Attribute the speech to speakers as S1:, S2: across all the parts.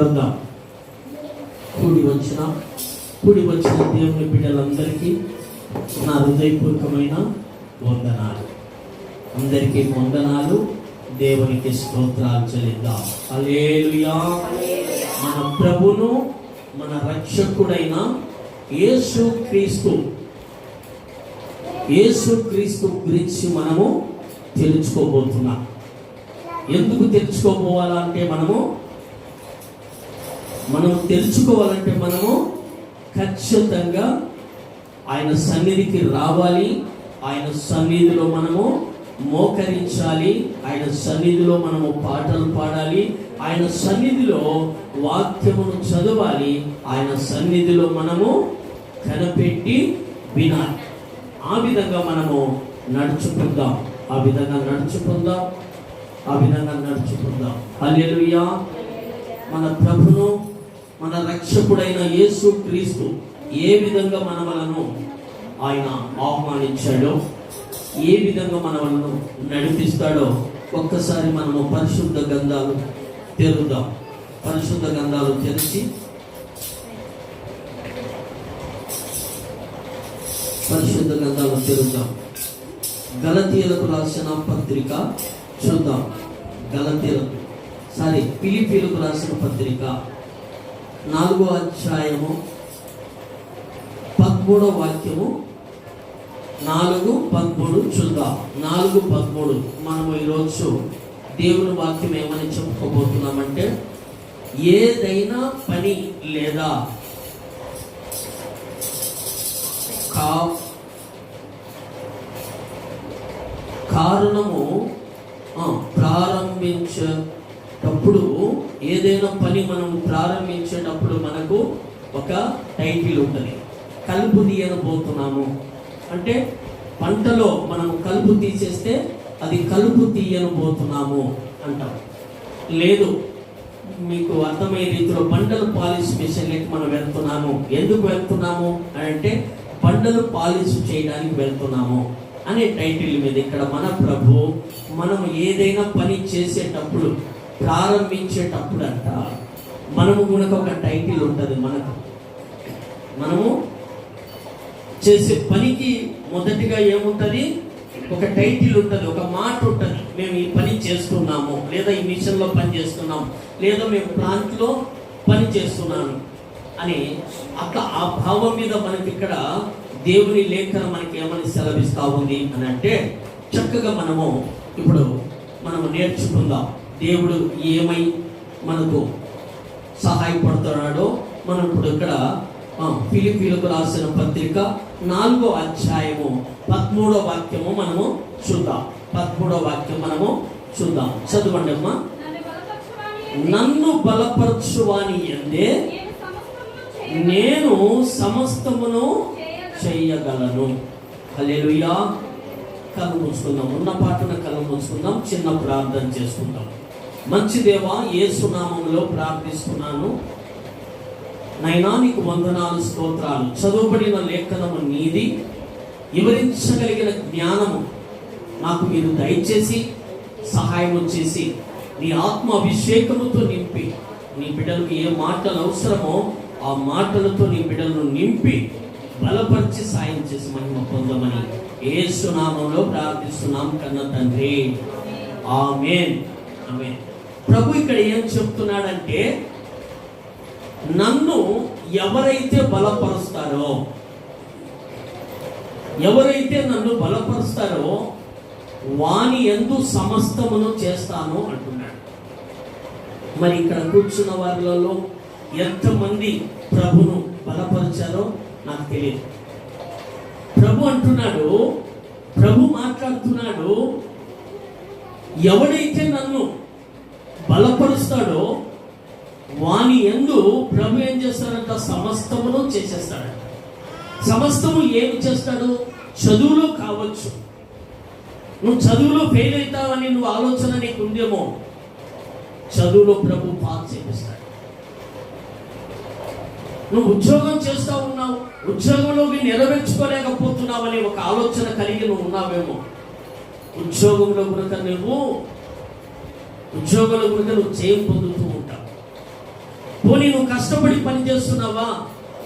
S1: నిలబడదాం. కూడి వచ్చిన దేవుని బిడ్డలందరికీ నా హృదయపూర్వకమైన వందనాలు. అందరికీ వందనాలు. దేవునికి స్తోత్రాలు చెల్లిద్దాం. హల్లెలూయా. మన ప్రభును మన రక్షకుడైన యేసుక్రీస్తు గురించి మనము తెలుసుకోబోతున్నాం. ఎందుకు తెలుసుకోవాలంటే మనము ఖచ్చితంగా ఆయన సన్నిధికి రావాలి. ఆయన సన్నిధిలో మనము మోకరించాలి. ఆయన సన్నిధిలో మనము పాటలు పాడాలి. ఆయన సన్నిధిలో వాక్యమును చదవాలి. ఆయన సన్నిధిలో మనము కనిపెట్టి వినాలి. ఆ విధంగా మనము నడుచుకుందాం. హల్లెలూయా. మన ప్రభును మన రక్షకుడైన యేసుక్రీస్తు ఏ విధంగా మనలను ఆయన ఆహ్వానించాడో, ఏ విధంగా మనలను నడిపిస్తాడో ఒక్కసారి మనము పరిశుద్ధ గ్రంథాలు తెరుద్దాం. పరిశుద్ధ గ్రంథాలు తెరిచి పరిశుద్ధ గ్రంథాలు తెరుద్దాం. గలతీయులకు రాసిన పత్రిక చూద్దాం. ఫిలిప్పీలకు రాసిన పత్రిక 4వ అధ్యాయము 13వ వాక్యము 4:13 చూద్దాం. 4:13 మనము ఈరోజు దేవుని వాక్యం ఏమని చెప్పుకోబోతున్నామంటే, ఏదైనా పని లేదా కారణము ప్రారంభించేటప్పుడు, ఏదైనా పని మనం ప్రారంభించేటప్పుడు మనకు ఒక టైటిల్ ఉంటుంది. కలుపు తీయనబోతున్నాము అంటే పంటలో మనం కలుపు తీసేస్తే అది కలుపు తీయనబోతున్నాము అంటాం. లేదు, మీకు అర్థమయ్యే రీతిలో బండలు పాలిష్ మిషన్లకి మనం వెళ్తున్నాము. ఎందుకు వెళ్తున్నాము అంటే బండలు పాలిష్ చేయడానికి వెళ్తున్నాము అనే టైటిల్ మీద ఇక్కడ మన ప్రభు మనం ఏదైనా పని చేసేటప్పుడు, ప్రారంభించేటప్పుడు అంట మనము కూడా ఒక టైటిల్ ఉంటుంది. మనము చేసే పనికి మొదటిగా ఏముంటుంది? ఒక టైటిల్ ఉంటుంది, ఒక మాట ఉంటుంది. మేము ఈ పని చేస్తున్నాము, లేదా ఈ మిషన్లో పని చేస్తున్నాము, లేదా మేము ప్లాంట్లో పని చేస్తున్నాము అని అట్లా ఆ భావం మీద మనకి ఇక్కడ దేవుని లేఖనం మనకి ఏమని సెలవిస్తా ఉంది అని అంటే, చక్కగా మనము నేర్చుకుందాం. దేవుడు ఏమై మనకు సహాయపడుతున్నాడో మనం ఇప్పుడు ఇక్కడ ఫిలిప్పీలకు రాసిన పత్రిక 4వ అధ్యాయము 13వ వాక్యము మనము చూద్దాం. 13వ వాక్యం మనము చూద్దాం. చదవండి అమ్మా. నన్ను బలపరచువాని యందే నేను సమస్తమును చేయగలను. హల్లెలూయా. కళ్ళు మూసుకుందాం. ఉన్న పాటన కళ్ళు మూసుకుందాం. చిన్న ప్రార్థన చేసుకుందాం. మంచి దేవా, యేసు నామములో ప్రార్థిస్తున్నాను. నైనా నీకు వందనాలు, స్తోత్రాలు. చదువుబడిన లేఖనము నీది, వివరించగలిగిన జ్ఞానము నాకు మీరు దయచేసి సహాయం చేసి నీ ఆత్మ అభిషేకముతో నింపి, నీ బిడ్డలకు ఏ మాటలు అవసరమో ఆ మాటలతో నీ బిడ్డలను నింపి బలపరిచి సాయం చేసి మహిమ పొందమని యేసు నామములో ప్రార్థిస్తున్నాం కన్న తండ్రి. ఆమేన్. ఆమేన్. ప్రభు ఇక్కడ ఏం చెప్తున్నాడంటే, నన్ను ఎవరైతే బలపరుస్తారో వాని యందు సమస్తమును చేస్తాను అంటున్నాడు. మరి ఇక్కడ కూర్చున్న వారిలో ఎంతమంది ప్రభును బలపరిచారో నాకు తెలియదు. ప్రభు మాట్లాడుతున్నాడు, ఎవడైతే నన్ను బలపరుస్తాడో వాని యందు ప్రభు ఏం చేస్తాడంట? సమస్తమును చేసేస్తాడంట. సమస్తము ఏమి చేస్తాడు? చదువులో కావచ్చు, నువ్వు చదువులో ఫెయిల్ అవుతావని నువ్వు ఆలోచన నీకు ఉందేమో, చదువులో ప్రభు పాస్ చేపిస్తాడు. నువ్వు ఉద్యోగం చేస్తూ ఉన్నావు, ఉద్యోగంలోకి నెరవేర్చుకోలేకపోతున్నావు అనే ఒక ఆలోచన కలిగి నువ్వు ఉన్నావేమో, ఉద్యోగంలో కనుక నువ్వు జయం పొందుతూ ఉంటావు. పోనీ నువ్వు కష్టపడి పని చేస్తున్నావా?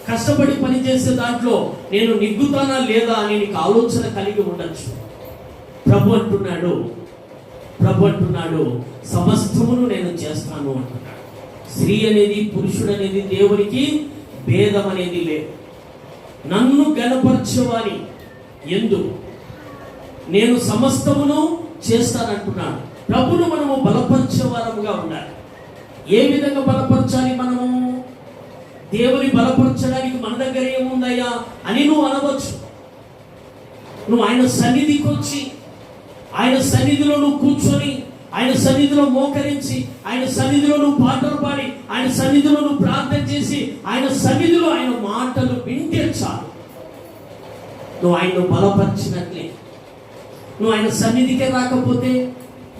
S1: కష్టపడి పని చేసే దాంట్లో నేను నిగ్గుతానా లేదా అని నీకు ఆలోచన కలిగి ఉండొచ్చు. ప్రభు అంటున్నాడు సమస్తమును నేను చేస్తాను అంటున్నాడు. స్త్రీ అనేది పురుషుడు అనేది దేవునికి భేదం అనేది లేదు. నన్ను గణపరచవాని ఎందు నేను సమస్తమును చేస్తానంటున్నాడు. ప్రభును మనము బలపరిచేవారముగా ఉండాలి. ఏ విధంగా బలపరచాలి? మనము దేవుని బలపరచడానికి మన దగ్గర ఏముందయ్యా అని నువ్వు అనవచ్చు. నువ్వు ఆయన సన్నిధికి వచ్చి, ఆయన సన్నిధిలో నువ్వు కూర్చొని, ఆయన సన్నిధిలో మోకరించి, ఆయన సన్నిధిలో నువ్వు పాటలు పాడి, ఆయన సన్నిధిలో నువ్వు ప్రార్థన చేసి, ఆయన సన్నిధిలో ఆయన మాటలు వింటే చాలు. నువ్వు ఆయన్ను బలపరిచినట్లే. నువ్వు ఆయన సన్నిధికే రాకపోతే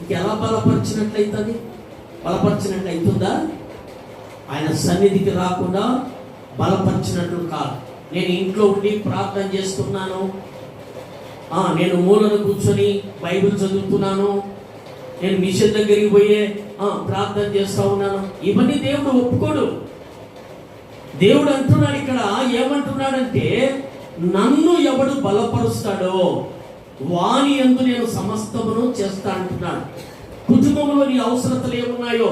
S1: ఇంకెలా బలపరిచినట్లయితుంది? బలపరిచినట్లయితుందా? ఆయన సన్నిధికి రాకుండా బలపరిచినట్లు కాదు. నేను ఇంట్లో ఉండి ప్రార్థన చేస్తున్నాను, నేను మూలను కూర్చొని బైబిల్ చదువుతున్నాను, నేను మిషన్ దగ్గరికి పోయే ప్రార్థన చేస్తా ఉన్నాను, ఇవన్నీ దేవుడు ఒప్పుకోడు. దేవుడు అంటున్నాడు ఇక్కడ, ఏమంటున్నాడంటే నన్ను ఎవడు బలపరుస్తాడో వాని యందు నేను సమస్తమును చేస్తా అంటున్నాడు. కుటుంబంలో నీ అవసరతలు ఏమున్నాయో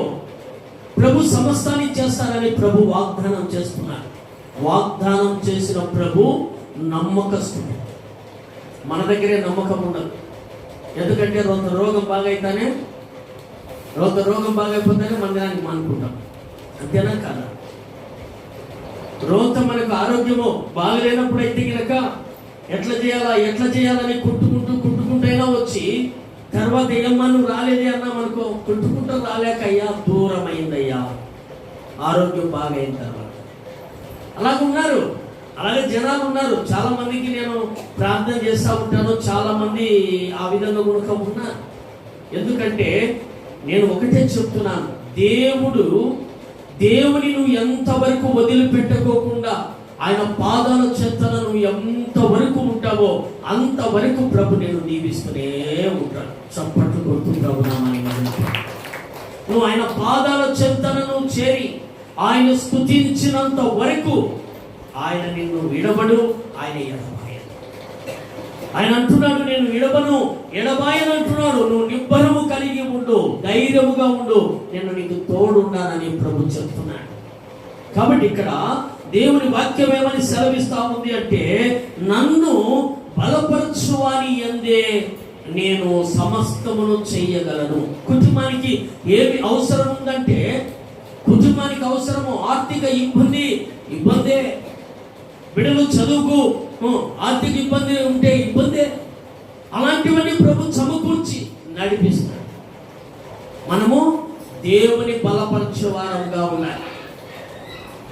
S1: ప్రభు సమస్తాన్ని చేస్తారని ప్రభు వాగ్దానం చేస్తున్నాడు. వాగ్దానం చేసిన ప్రభు నమ్మకస్తుడు. మన దగ్గరే నమ్మకం ఉండదు. ఎందుకంటే రోగం బాగైపోతేనే మందిరానికి మానుకుంటాం. అంతేనా కాదా? మనకు ఆరోగ్యము బాగలేనప్పుడు అయితే కనుక ఎట్లా చేయాలని కుట్టుకుంటైనా వచ్చి తర్వాత ఏమ్మా నువ్వు రాలేదే అన్నా మనకు కుట్టుకుంటూ రాలేకయ్యా దూరం అయిందయ్యా ఆరోగ్యం బాగైన తర్వాత. అలాగే జనాలు ఉన్నారు. చాలా మందికి నేను ప్రార్థన చేస్తూ ఉంటాను. చాలా మంది ఆ విధంగా గుణక ఉన్నారు. ఎందుకంటే నేను ఒకటే చెప్తున్నాను, దేవుని నువ్వు ఎంతవరకు వదిలిపెట్టుకోకుండా ఆయన పాదాల చెంతన నువ్వు ఎంతవరకు ఉంటావో అంతవరకు ప్రభు నేను దీవిస్తూనే ఉంటాను. చప్పట్లు కొడుతూ ప్రభు నామాన్ని నువ్వు ఆయన పాదాల చెంతనను చేరి ఆయన స్తుతించినంత వరకు ఆయన నిన్ను విడవడు, ఆయన ఎడబాయను. ఆయన అంటున్నాడు నేను విడవను, ఎడబాయను అంటున్నాడు. నువ్వు నిబ్బరము కలిగి ఉండు, ధైర్యముగా ఉండు, నేను నీకు తోడున్నానని ప్రభు చెప్తున్నాడు. కాబట్టి ఇక్కడ దేవుని వాక్యం ఏమని సెలవిస్తా ఉంది అంటే నన్ను బలపరచువాని యందే నేను సమస్తమును చేయగలను. కుటుంబానికి ఏమి అవసరం ఉందంటే, కుటుంబానికి అవసరము ఆర్థిక ఇబ్బందే, బిడ్డలు చదువుకు ఆర్థిక ఇబ్బంది ఉంటే ఇబ్బందే. అలాంటివన్నీ ప్రభు సమకూర్చి నడిపిస్తాడు. మనము దేవుని బలపరచేవారంగా ఉండాలి.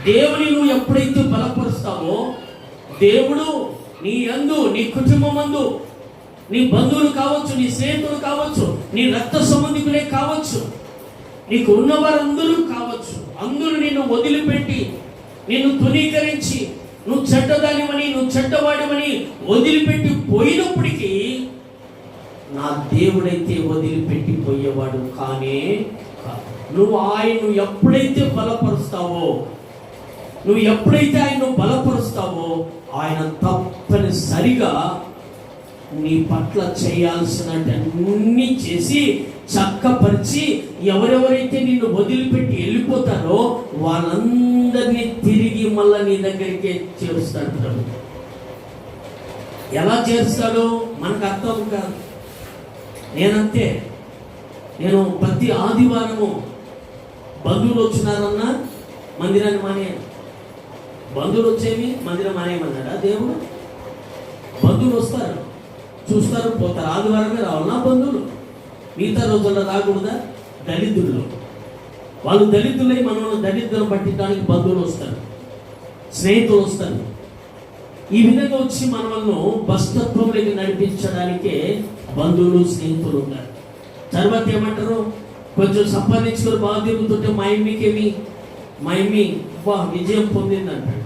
S1: దేవుని నువ్వు ఎప్పుడైతే బలపరుస్తావో దేవుడు నీ యందు, నీ కుటుంబం అందు, నీ బంధువులు కావచ్చు, నీ స్నేహితులు కావచ్చు, నీ రక్త సంబంధికులే కావచ్చు, నీకు ఉన్నవారందరూ కావచ్చు, అందరూ నిన్ను వదిలిపెట్టి నిన్ను తునీకరించి నువ్వు చెడ్డదానివని, నువ్వు చెడ్డవాడివని వదిలిపెట్టి పోయినప్పటికీ నా దేవుడైతే వదిలిపెట్టి పోయేవాడు కానే కాదు. నువ్వు ఆయన్ను ఎప్పుడైతే బలపరుస్తావో, నువ్వు ఎప్పుడైతే ఆయన్ను బలపరుస్తావో ఆయన తప్పనిసరిగా నీ పట్ల చేయాల్సినవన్నీ చేసి చక్కపరిచి ఎవరెవరైతే నిన్ను వదిలిపెట్టి వెళ్ళిపోతారో వాళ్ళందరినీ తిరిగి మళ్ళా నీ దగ్గరికి చేరుస్తాడు ప్రభు. ఎలా చేరుస్తాడో మనకు అర్థం కాదు. నేను ప్రతి ఆదివారము బంధువులు వచ్చినారన్నా మందిరాన్ని మానేయాలి. బంధువులు వచ్చేవి మందిరం మానేయమన్నాడా దేవుడు? బంధువులు వస్తారు, చూస్తారు, పోతారు. ఆదివారమే రావాలన్నా బంధువులు? మిగతా రోజుల్లో రాకూడదా? వాళ్ళు దళితులై మనల్ని దళితులను పట్టించడానికి బంధువులు వస్తారు, స్నేహితులు వస్తారు. ఈ విధంగా వచ్చి మనల్ని బస్తత్వంలోకి నడిపించడానికే బంధువులు స్నేహితులు ఉన్నారు. తర్వాత ఏమంటారు, కొంచెం సంపాదించుకొని బాగా తిరుగుతుంటే మా అమ్మి విజయం పొందింది అంటాడు.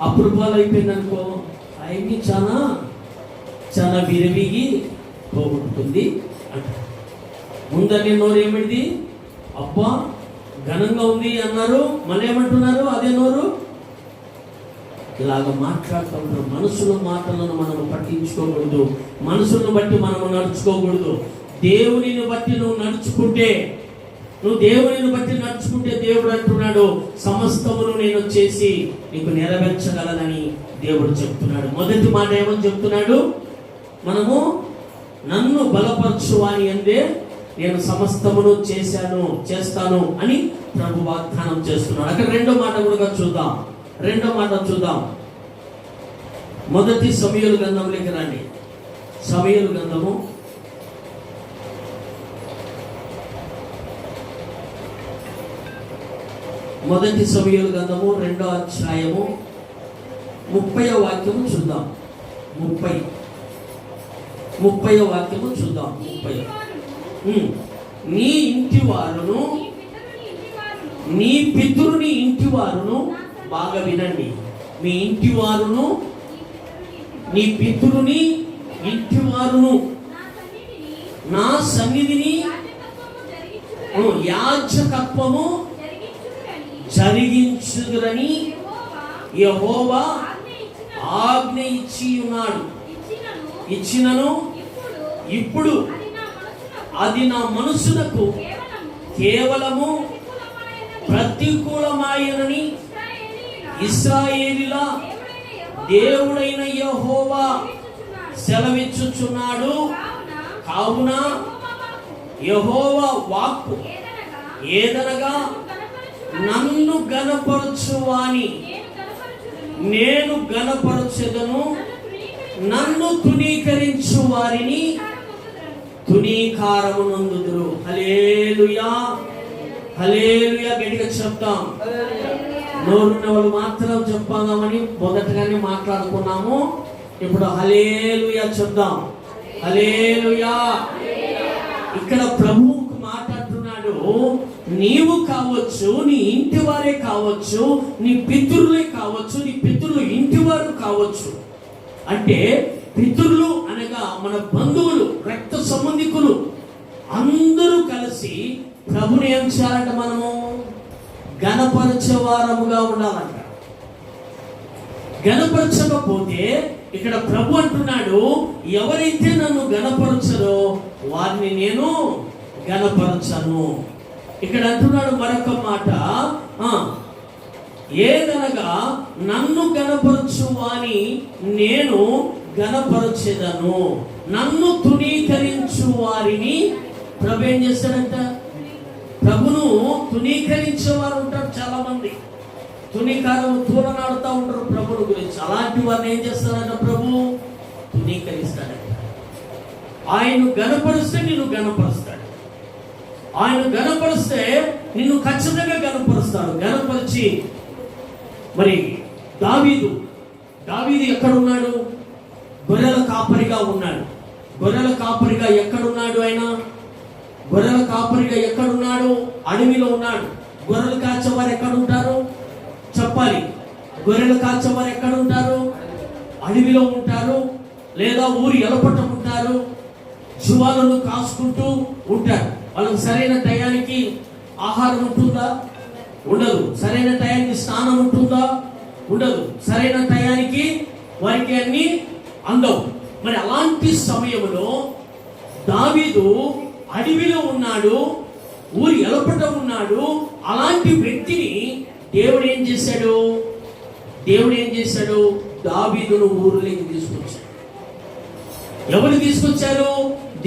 S1: అప్పుడు పాలు అయిపోయింది అనుకో, ఆ అమ్మి చాలా విరవిగి పోగొట్టుకుంది అంటాడు. ముందరి నోరు ఏమిటిది? అబ్బా ఘనంగా ఉంది అన్నారు, మళ్ళీ ఏమంటున్నారు అదే నోరు. ఇలాగ మాట్లాడుతూ ఉంటారు. మనుషుల మాటలను మనము పట్టించుకోకూడదు, మనుషులను బట్టి మనము నడుచుకోకూడదు. దేవునిని బట్టి నువ్వు నడుచుకుంటే, నువ్వు దేవునిని బట్టి నడుచుకుంటే దేవుడు అంటున్నాడు సమస్తమును నేను చేసి నీకు నెరవేర్చగలనని దేవుడు చెప్తున్నాడు. మొదటి మాట ఏమని చెప్తున్నాడు? మనము నన్ను బలపరచువాని అందే నేను సమస్తమును చేస్తాను అని ప్రభు వాగ్దానం చేస్తున్నాడు. అక్కడ రెండో మాట కూడా చూద్దాం. రెండో మాట చూద్దాం. మొదటి సమూయేలు గ్రంథంలోకి రండి. సమూయేలు గ్రంథము మొదటి సమూయేలు గ్రంథము 2వ అధ్యాయము 30వ వాక్యము చూద్దాం. 30వ వాక్యము చూద్దాం. 30. నీ ఇంటి వారును నీ పితరుని ఇంటి వారును, బాగా వినండి, మీ ఇంటి వారును నీ పితరుని ఇంటి వారును నా సన్నిధిని యాజకత్వము జరిగించుదురని యెహోవా ఆజ్ఞ ఇచ్చి ఉన్నాడు. ఇచ్చినను ఇప్పుడు అది నా మనసునకు కేవలము ప్రతికూలమాయనని ఇశ్రాయేలీల దేవుడైన యెహోవా సెలవిచ్చుచున్నాడు. కావున యెహోవా వాక్కు ఏదనగా నన్ను గణపరచువాని నేను గణపరచెదను, నన్ను తునీకరించు వారిని తునీకారము నందుదురు. హల్లెలూయా, హల్లెలూయా. గట్టిగా చెప్తాం. నోరున్న వాళ్ళు మాత్రం చెప్పామని మొదటగానే మాట్లాడుకున్నాము. ఇప్పుడు హల్లెలూయా చెప్దాం. హల్లెలూయా. ఇక్కడ ప్రభువుకు మాట్లాడుతున్నాడు. నీవు కావచ్చు, నీ ఇంటి వారే కావచ్చు, నీ పితరులే కావచ్చు, నీ పితరులు ఇంటి వారు కావచ్చు. అంటే పితరులు అనగా మన బంధువులు, రక్త సంబంధికులు అందరూ కలిసి ప్రభుని ఏం చేయాలంట? మనము గణపరచవారముగా ఉండాలంట. గణపరచకపోతే ఇక్కడ ప్రభు అంటున్నాడు, ఎవరైతే నన్ను గణపరచరో వారిని నేను గణపరచను. ఇక్కడ అంటున్నాడు మరొక మాట, ఏదనగా నన్ను గణపరచు వాని నేను గణపరచెదను, నన్ను తునీకరించు వారిని. ప్రభు ఏం చేస్తాడంట? ప్రభును తునీకరించేవారు ఉంటారు చాలా మంది. తునీకారం తూలనాడుతూ ఉంటారు ప్రభుని గురించి. అలాంటి వారిని ఏం చేస్తాడంట? ప్రభు తునీకరిస్తాడంట. ఆయన గణపరిస్తే నిన్ను గణపరుస్తాడు. ఆయన గణపరిస్తే నిన్ను ఖచ్చితంగా గణపరుస్తాడు. గణపరిచి మరి దావీదు ఎక్కడున్నాడు? గొర్రెల కాపరిగా ఉన్నాడు. గొర్రెల కాపరిగా ఎక్కడున్నాడు? ఆయన గొర్రెల కాపరిగా ఎక్కడున్నాడు? అడవిలో ఉన్నాడు. గొర్రెలు కాచేవారు ఎక్కడుంటారు? చెప్పాలి. గొర్రెలు కాచేవారు ఎక్కడుంటారు? అడవిలో ఉంటారు, లేదా ఊరి ఎలపట ఉంటారు. శువాలను కాసుకుంటూ ఉంటారు. వాళ్ళకి సరైన టయానికి ఆహారం ఉంటుందా? ఉండదు. సరైన టయానికి స్నానం ఉంటుందా? ఉండదు. సరైన టయానికి వారికి అన్ని అందవు. మరి అలాంటి సమయంలో దావీదు అడవిలో ఉన్నాడు, ఊరి ఎలపట ఉన్నాడు. అలాంటి వ్యక్తిని దేవుడు ఏం చేశాడు? దావీదును ఊరిలోకి తీసుకొచ్చాడు. ఎవరు తీసుకొచ్చారు?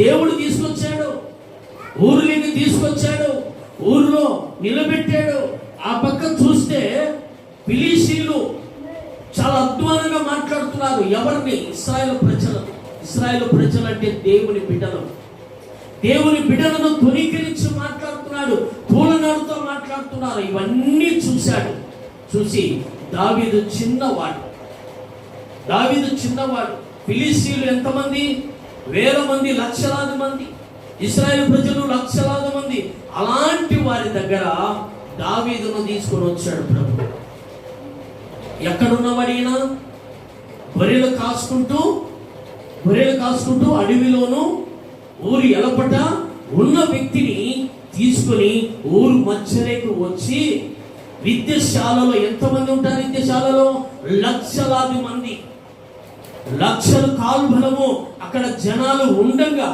S1: దేవుడు తీసుకొచ్చాడు. ఊరిలోకి తీసుకొచ్చాడు. ఊరిలో నిలబెట్టాడు. ఆ పక్క చూస్తే ఫిలిష్తీయులు చాలా అద్భుతంగా మాట్లాడుతున్నారు. ఎవరిని? ఇశ్రాయేలు ప్రజలు అంటే దేవుని బిడ్డలను తునీకరించి మాట్లాడుతున్నాడు. తూలనాడుతో మాట్లాడుతున్నారు. ఇవన్నీ చూసి దావీదు చిన్నవాడు. ఫిలిష్తీయులు ఎంతమంది? వేల మంది, లక్షలాది మంది. ఇశ్రాయేలు ప్రజలు లక్షలాది మంది. అలాంటి వారి దగ్గర దావీదును తీసుకొని వచ్చాడు ప్రభు. ఎక్కడున్నవాడినా? గొర్రెలు కాసుకుంటూ అడవిలోను ఊరి ఎలపట ఉన్న వ్యక్తిని తీసుకుని ఊరు మధ్యలోకి వచ్చి, విద్యశాలలో ఎంతమంది ఉంటారు? విద్యశాలలో లక్షలాది మంది, లక్షల కాల్బలము అక్కడ జనాలు ఉండగా,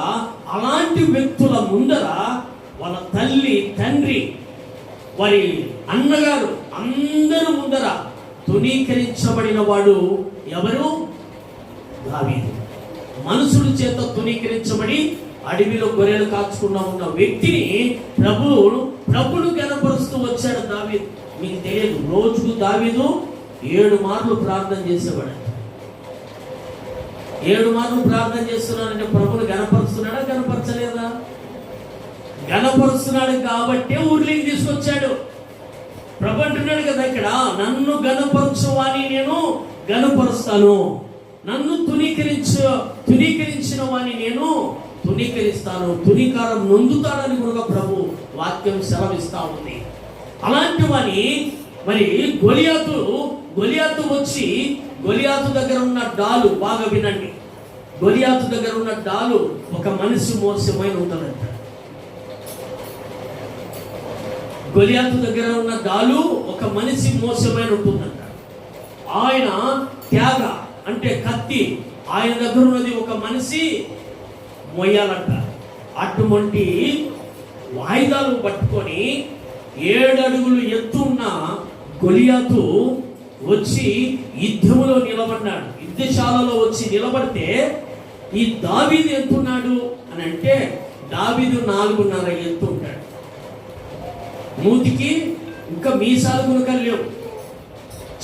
S1: అలాంటి వ్యక్తుల ముందర వాళ్ళ తల్లి, తండ్రి, వారి అన్నగారు అందరూ ముందర తునీకరించబడిన వాడు ఎవరు? దావీదు. మనుషుల చేత తునీకరించబడి అడవిలో గొర్రెలు కాచుకున్న ఉన్న వ్యక్తిని ప్రభువును గణపరుస్తూ వచ్చాడు దావీదు. మీకు తెలియదు, రోజుకు దావీదు 7 మార్లు ప్రార్థన చేసేవాడు. 7 మార్లు ప్రార్థన చేస్తున్నాడంటే ప్రభువును గణపరుస్తున్నాడా, గణపరచలేదా? గణపరుస్తున్నాడు కాబట్టే ఊర్లోకి తీసుకొచ్చాడు. ప్రభు అంటున్నాడు కదా ఇక్కడ, నన్ను గణపరచువాని నేను గణపరుస్తాను, నన్ను తునీకరించిన వాని నేను తునీకరిస్తాను, తునీకారం నొందుతాడని కూడా ప్రభు వాక్యం సెలవిస్తా ఉంది. అలాంటి వాని మరి గొలియాతు వచ్చి, గొలియాతు దగ్గర ఉన్న డాలు, బాగా వినండి, గొలియాతు దగ్గర ఉన్న డాలు ఒక మనిషి మోసమైన ఉంటుందంట. గొలియాతు దగ్గర ఉన్న డాలు ఒక మనిషి మోసమైన ఉంటుందంట. ఆయన త్యాగ అంటే కత్తి, ఆయన దగ్గర ఉన్నది ఒక మనిషి మొయ్యాలంట. అటువంటి వాయిదాలు పట్టుకొని 7 అడుగులు ఎత్తు ఉన్న గొలియాతు వచ్చి యుద్ధములో నిలబడ్డాడు. యుద్ధశాలలో వచ్చి నిలబడితే ఈ దావీదు ఎంతున్నాడు అని అంటే, దావీదు 4.5 ఎత్తు ఉంటాడు. మూతికి ఇంకా మీసాలు గుణకలు లేవు,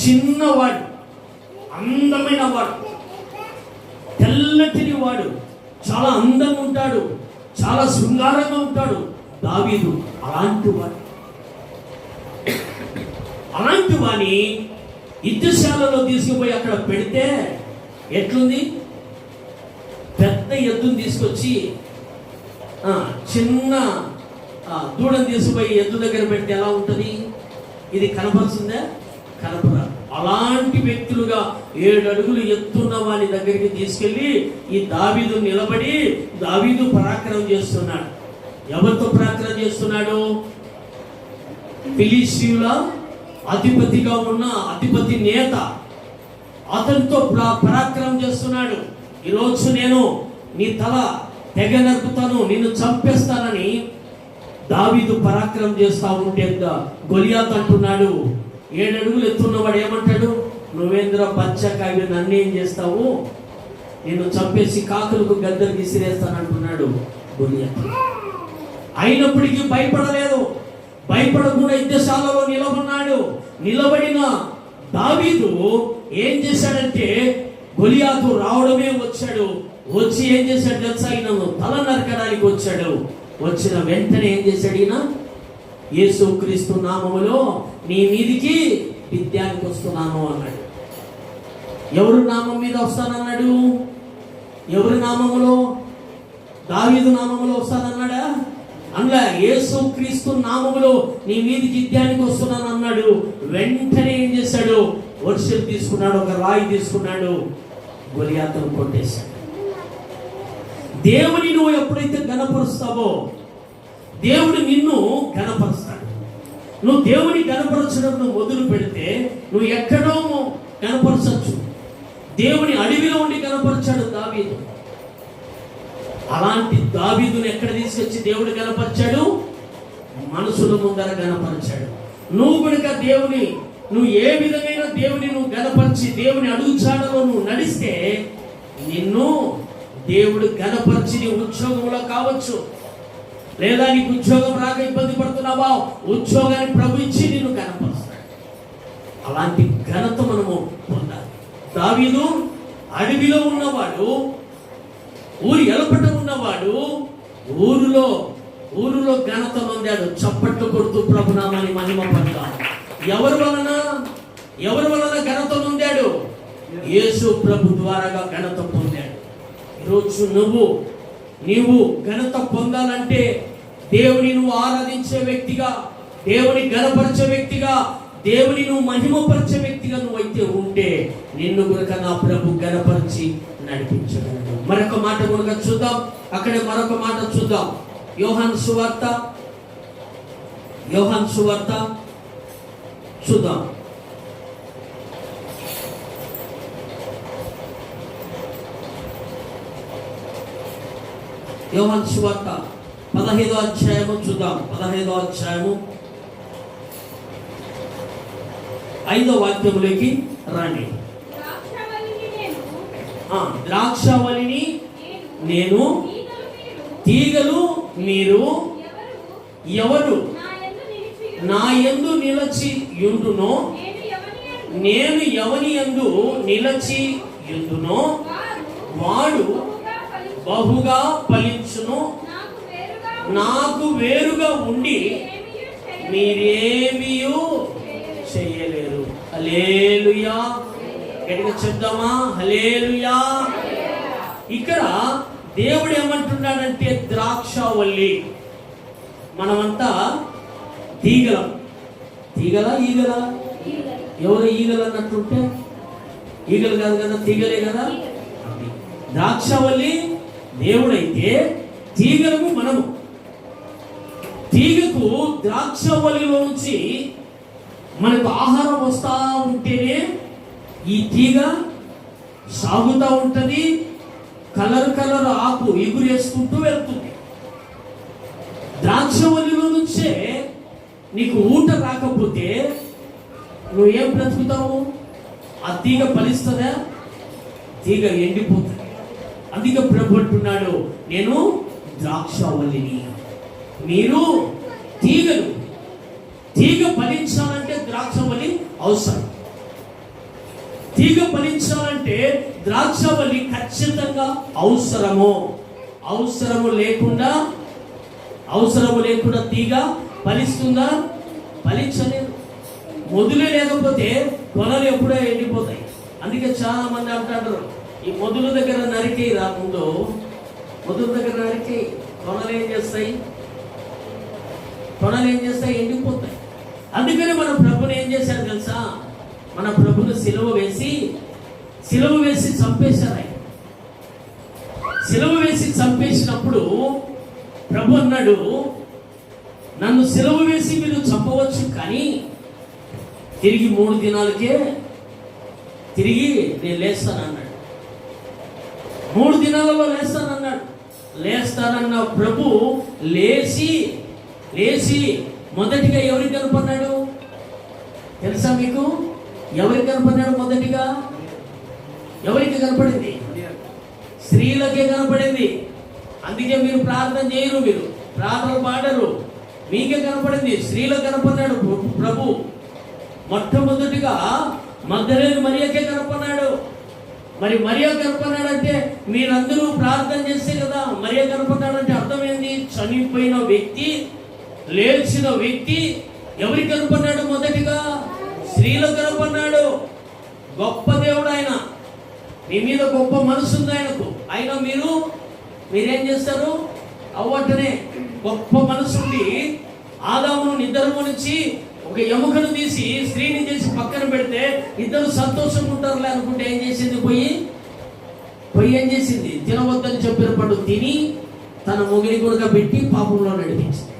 S1: చిన్నవాడు, అందమైన వాడు, తెల్లటిని వాడు, చాలా అందంగా ఉంటాడు, చాలా శృంగారంగా ఉంటాడు దావీదు. అలాంటి వాని యుద్ధశాలలో తీసుకుపోయి అక్కడ పెడితే ఎట్లుంది? పెద్ద ఎద్దును తీసుకొచ్చి చిన్న దూడను తీసుకుపోయి ఎద్దు దగ్గర పెడితే ఎలా ఉంటుంది? ఇది కనపరుస్తుందా? కనపరాదు. అలాంటి వ్యక్తులుగా 7 అడుగులు ఎత్తున్న వాని దగ్గరికి తీసుకెళ్లి ఈ దావీదు నిలబడి, దావీదు పరాక్రమం చేస్తున్నాడు. ఎవరితో పరాక్రమం చేస్తున్నాడు? ఫిలిష్తీయుల అధిపతిగా ఉన్న అధిపతి నేత, అతనితో పరాక్రమం చేస్తున్నాడు. ఈరోజు నేను నీ తల తెగ నరుకుతాను, నిన్ను చంపేస్తానని దావీదు పరాక్రమం చేస్తా ఉంటే గొలియాతు అంటున్నాడు, 7 అడుగులు ఎత్తున్నవాడు ఏమంటాడు? నువ్వేంద్ర బచ్చకాయ, నన్ను ఏం చేస్తావు? నిన్ను చంపేసి కాకులకు గద్దలు విసిరేస్తానంటున్నాడు గొలియాతు. అయినప్పటికీ భయపడలేదు, భయపడకుండా యుద్ధశాలలో నిలబడినాడు. నిలబడిన దావీదు ఏం చేశాడంటే, గొలియాతు రావడమే వచ్చాడు. వచ్చి ఏం చేశాడు తెలుసా? ఈయనను తల నరకడానికి వచ్చాడు. వచ్చిన వెంటనే ఏం చేశాడు? ఈయన యేసుక్రీస్తు నామములో నీ మీదికి విద్యానికి వస్తున్నాను అన్నాడు. ఎవరు నామం మీద వస్తానన్నాడు? ఎవరి నామములో? దావీదు నామములో వస్తానన్నాడా? అందులో యేసుక్రీస్తు నామములో నీ మీదికి విద్యానికి వస్తున్నాను అన్నాడు. వెంటనే ఏం చేశాడు? వర్షం తీసుకున్నాడు, ఒక రాయి తీసుకున్నాడు, గొలియాతును కొట్టేశాడు. దేవుని నువ్వు ఎప్పుడైతే గణపరుస్తావో దేవుడు నిన్ను గణపరుస్తాడు. నువ్వు దేవుని గణపరచడం మొదలు పెడితే నువ్వు ఎక్కడో గణపరచచ్చు. దేవుని అడవిలో ఉండి గణపరిచాడు దావీదు. అలాంటి దావీదుని ఎక్కడ తీసుకొచ్చి దేవుడు గణపరిచాడు? మనుషుల ముందర గణపరిచాడు. నువ్వు కనుక నువ్వు ఏ విధమైన దేవుని నువ్వు గణపరిచి దేవుని అడుగుచాడలో నువ్వు నడిస్తే నిన్ను దేవుడు గణపరిచి నీ ఉద్యోగంలో కావచ్చు, లేదా నీకు ఉద్యోగం రాక ఇబ్బంది పడుతున్నావా, ఉద్యోగాన్ని ప్రభు ఇచ్చి నిన్ను గణపరుస్తాడు. అలాంటి ఘనత మనము పొందాలి. దావీదు అడవిలో ఉన్నవాడు, ఊరి ఎలపట ఉన్నవాడు, ఊరులో ఘనత పొందాడు. చప్పట్లు కొడుతూ ప్రభునామాన్ని మహిమ పడతాడు. ఎవరి వలన ఘనత పొందాడు? యేసు ప్రభు ద్వారాగా ఘనత పొందాడు. ఈరోజు నీవు ఘనత పొందాలంటే దేవుని నువ్వు ఆరాధించే వ్యక్తిగా, దేవుని గణపరిచే వ్యక్తిగా, దేవుని నువ్వు మహిమపరిచే వ్యక్తిగా నువ్వైతే ఉంటే నిన్ను కనుక నా ప్రభు గణపరిచి నడిపించగలడు. మరొక మాట కనుక చూద్దాం. అక్కడే మరొక మాట చూద్దాం. యోహాను సువార్త యోహాను సువార్త చూద్దాం. యోహాను సువార్త 15వ అధ్యాయము చూద్దాం. 15వ అధ్యాయము 5వ వాక్యములోకి రండి. ద్రాక్షవల్లిని నేను, తీగలు మీరు. ఎవరు నా యందు నిలచి యుండునో, నేను ఎవని యందు నిలచి యుండునో వాడు బహుగా ఫలించును. నాకు వేరుగా ఉండి మీరేమీయూ చేయలేరు. హల్లెలూయా. గట్టిగా చెప్దామా? హల్లెలూయా. ఇక్కడ దేవుడు ఏమంటున్నాడంటే ద్రాక్షవల్లి. మనమంతా తీగలం. తీగల ఈగల? ఎవరు ఈగలు అన్నట్టుంటే ఈగలు కాదు కదా, తీగలే కదా. ద్రాక్షవల్లి దేవుడైతే తీగలకు మనము. తీగకు ద్రాక్షవల్లిలో నుంచి మనకు ఆహారం వస్తూ ఉంటేనే ఈ తీగ సాగుతూ ఉంటుంది. కలర్ ఆకు ఎగురేసుకుంటూ వెళ్తుంది. ద్రాక్షవల్లిలో నుంచే నీకు ఊట రాకపోతే నువ్వేం బ్రతుకుతావు? ఆ తీగ ఫలిస్తుందా? తీగ ఎండిపోతుంది. అందుకే ప్రభు అంటున్నాడు, నేను ద్రాక్షవల్లిని, మీరు తీగలు. తీగ ఫలించాలంటే ద్రాక్షవల్లి అవసరం. తీగ ఫలించాలంటే ద్రాక్షవల్లి ఖచ్చితంగా అవసరము. అవసరము లేకుండా తీగ ఫలిస్తుందా? ఫలించలేదు. మొదలే లేకపోతే కొనలు ఎప్పుడో ఎండిపోతాయి. అందుకే చాలా మంది అంటారు, ఈ మొదలు దగ్గర నరికే రాముందు, మొదలు దగ్గర నరికే కొనలు ఏం చేస్తాయి? ఎండిపోతాయి. అందుకని మన ప్రభుని ఏం చేశారు తెలుసా? మన ప్రభుని సిలువ వేసి చంపేశారు. ఆయన సిలువ వేసి చంపేసినప్పుడు ప్రభు అన్నాడు, నన్ను సిలువ వేసి మీరు చంపవచ్చు, కానీ తిరిగి 3 దినాలకే తిరిగి నేను లేస్తానన్నాడు. 3 దినాలలో లేస్తానన్న ప్రభు లేచి మొదటిగా ఎవరికి కనపడ్డాడు తెలుసా మీకు? ఎవరికి కనపడ్డాడు మొదటిగా? ఎవరికి కనపడింది? స్త్రీలకే కనపడింది. అందుకే మీరు ప్రార్థన చేయరు, మీరు ప్రార్థనలు పాడరు. మీకే కనపడింది. స్త్రీలకు కనపడ్డాడు ప్రభు. మొట్టమొదటిగా మగ్దలేని మరియకే కనపడ్డాడు. మరి మరియ కనపడ్డాడంటే మీరందరూ ప్రార్థన చేస్తే కదా మరియ కనపడ్డాడంటే అర్థం ఏంది? చనిపోయిన వ్యక్తి లేచిన వ్యక్తి ఎవరికి కనపడ్డాడు? మొదటిగా స్త్రీలకు కనపడ్డాడు. గొప్ప దేవుడు ఆయన. మీ మీద గొప్ప మనసు ఉంది ఆయనకు. అయినా మీరేం చేస్తారు? అవ్వటనే గొప్ప మనసు ఉండి ఆదామును నిద్రలో నుంచి ఒక ఎముకను తీసి స్త్రీని చేసి పక్కన పెడితే ఇద్దరు సంతోషంగా ఉంటారులే అనుకుంటే ఏం చేసింది? పోయి ఏం చేసింది? తినవద్దని చెప్పిన పండు తిని తన మొగిలి కూడా పెట్టి పాపంలో నడిపించింది.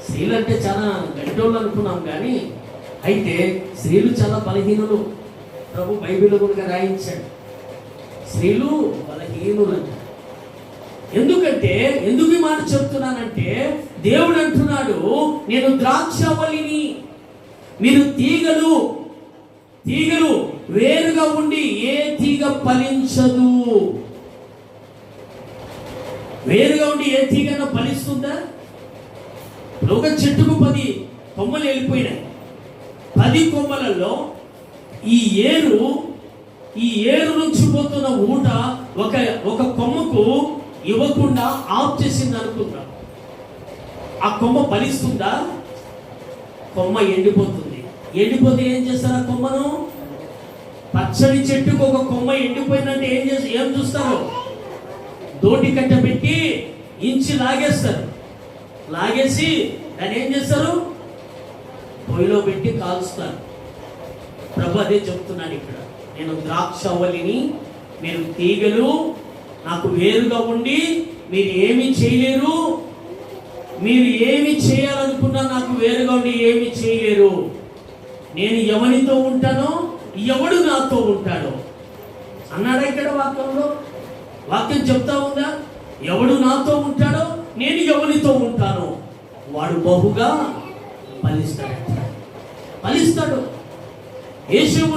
S1: స్త్రీలు అంటే చాలా గడ్డోళ్ళు అనుకున్నాం, కానీ అయితే స్త్రీలు చాలా బలహీనులు. ప్రభు బైబిల్లో కూడా రాయించాడు, స్త్రీలు బలహీనులు అంట. ఎందుకు ఈ మాట చెప్తున్నానంటే దేవుడు అంటున్నాడు, నేను ద్రాక్షవల్లిని, మీరు తీగలు. వేరుగా ఉండి ఏ తీగ ఫలించదు. వేరుగా ఉండి ఏ తీగన ఫలిస్తుందా? ఒక చెట్టుకు 10 కొమ్మలు వెళ్ళిపోయినాయి. 10 కొమ్మలలో ఈ ఏరు నుంచి పోతున్న ఊట ఒక కొమ్మకు ఇవ్వకుండా ఆఫ్ చేసింది అనుకుంటా. ఆ కొమ్మ ఫలిస్తుందా? కొమ్మ ఎండిపోతుంది. ఎండిపోతే ఏం చేస్తారు? ఆ కొమ్మను, పచ్చడి చెట్టుకు ఒక కొమ్మ ఎండిపోయిందంటే ఏం చూస్తారు? దోటి కట్ట పెట్టి ఇంచి లాగేస్తారు. లాగేసి దాన్ని ఏం చేస్తారు? పొయ్యిలో పెట్టి కాల్స్తారు. ప్రభు అదే చెప్తున్నాడు ఇక్కడ, నేను ద్రాక్షవల్లిని, మీరు తీగలు. నాకు వేరుగా ఉండి మీరు ఏమీ చేయలేరు. మీరు ఏమి చేయాలనుకున్నా నాకు వేరుగా ఉండి ఏమి చేయలేరు. నేను ఎవరితో ఉంటానో ఎవడు నాతో ఉంటాడో అన్నాడా ఇక్కడ వాక్యంలో? వాక్యం చెప్తా ఉందా? ఎవడు నాతో ఉంటాడో నేను ఎవరితో ఉంటానో వాడు బహుగా ఫలిస్తాడు. యేషవు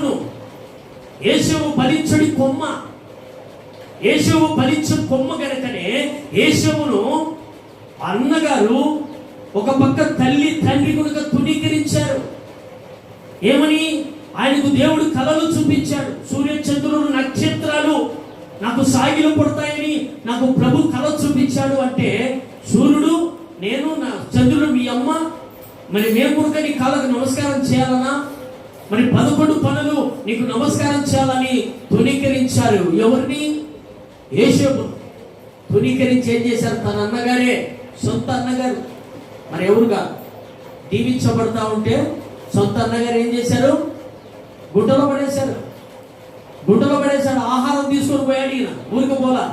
S1: ఫలించడి కొమ్మ. యేషవు ఫలించే కొమ్మ కనుకనే యేషవును అన్నగారు ఒక పక్క తల్లి తండ్రి కనుక తుణీకరించారు. ఏమని? ఆయనకు దేవుడు కలలు చూపించాడు. సూర్య చంద్రులు నక్షత్రాలు నాకు సాగిలు పడతాయని నాకు ప్రభు కళ చూపించాడు. అంటే సూర్యుడు నేను, నా చంద్రుడు మీ అమ్మ, మరి మేము కనుక నీ కళకు నమస్కారం చేయాలన్నా, మరి 11 పనులు నీకు నమస్కారం చేయాలని తుణీకరించారు. ఎవరిని? యేషోబు తుణీకరించి ఏం చేశారు? తన అన్నగారే, సొంత అన్నగారు, మరి ఎవరుగా దీవించబడతా ఉంటే సొంత అన్నగారు ఏం చేశారు? గుట్టలో పడేశారు. ఆహారం తీసుకొని పోయాడు. ఈయన ఊరికి పోలా.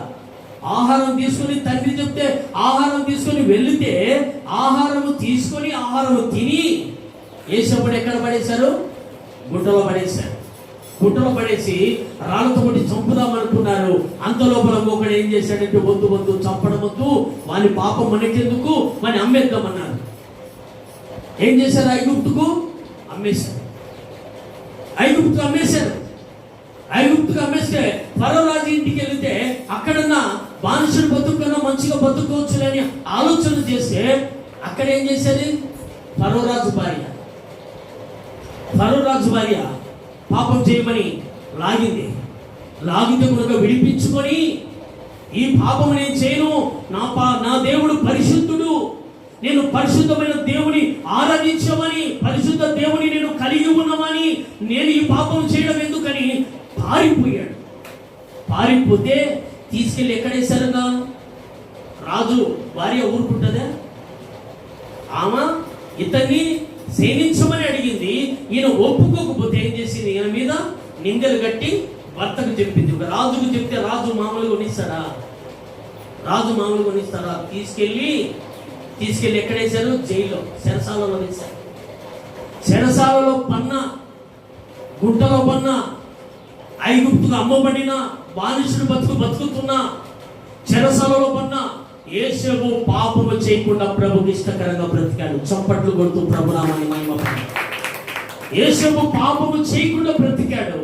S1: ఆహారం తీసుకొని తండ్రి చెప్తే ఆహారం తీసుకొని వెళితే ఆహారం తిని యేసప్పుడు ఎక్కడ పడేశారు? గుట్టలో పడేసి రాళ్ళతో కొట్టి చంపుదామనుకున్నారు. అంత లోపల ఒకడు ఏం చేశాడంటే వద్దు చంపడం వద్దు, వాని పాపం మనకెందుకు, వాని అమ్మేద్దామన్నారు. ఏం చేశారు? ఐగుప్తుకు అమ్మేస్తే ఫరో రాజు ఇంటికి వెళితే అక్కడన్నా బానిసలు బతుకన్నా మంచిగా బతుకోవచ్చులని ఆలోచన చేస్తే అక్కడ ఏం చేసేది? ఫరో రాజు భార్య పాపం చేయమని లాగితే కనుక విడిపించుకొని, ఈ పాపం నేను చేయను, నా దేవుడు పరిశుద్ధుడు, నేను పరిశుద్ధమైన దేవుని ఆరాధించమని, పరిశుద్ధ దేవుని నేను కలిగి ఉన్నామని, నేను ఈ పాపం చేయడం ఎందుకని పారిపోతే తీసుకెళ్ళి ఎక్కడేశారుగా? రాజు భార్య ఊరుకుంటుందా? ఆమె ఇతన్ని సేవించమని అడిగింది. ఈయన ఒప్పుకోకపోతే ఏం చేసింది? ఈయన మీద నిందలు కట్టి భర్తకు చెప్పింది. ఒక రాజుకు చెప్తే రాజు మామూలుగా కొనిస్తాడా? తీసుకెళ్ళి ఎక్కడేశారు? జైల్లో, చెరసాలలో వేశారు. చెరసాలలో గుంటలో ఐగుప్తుకు అమ్మబడిన బానిసుడు బతుకుతున్నా చెరసాలలో యేషోబు పాపము చేయకుండా ప్రభుకి ఇష్టకరంగా బ్రతికాడు. చప్పట్లు కొడుతూ ప్రభునామాన్ని మహిమపరచండి. యేషోబు పాపము చేయకుండా బ్రతికాడు.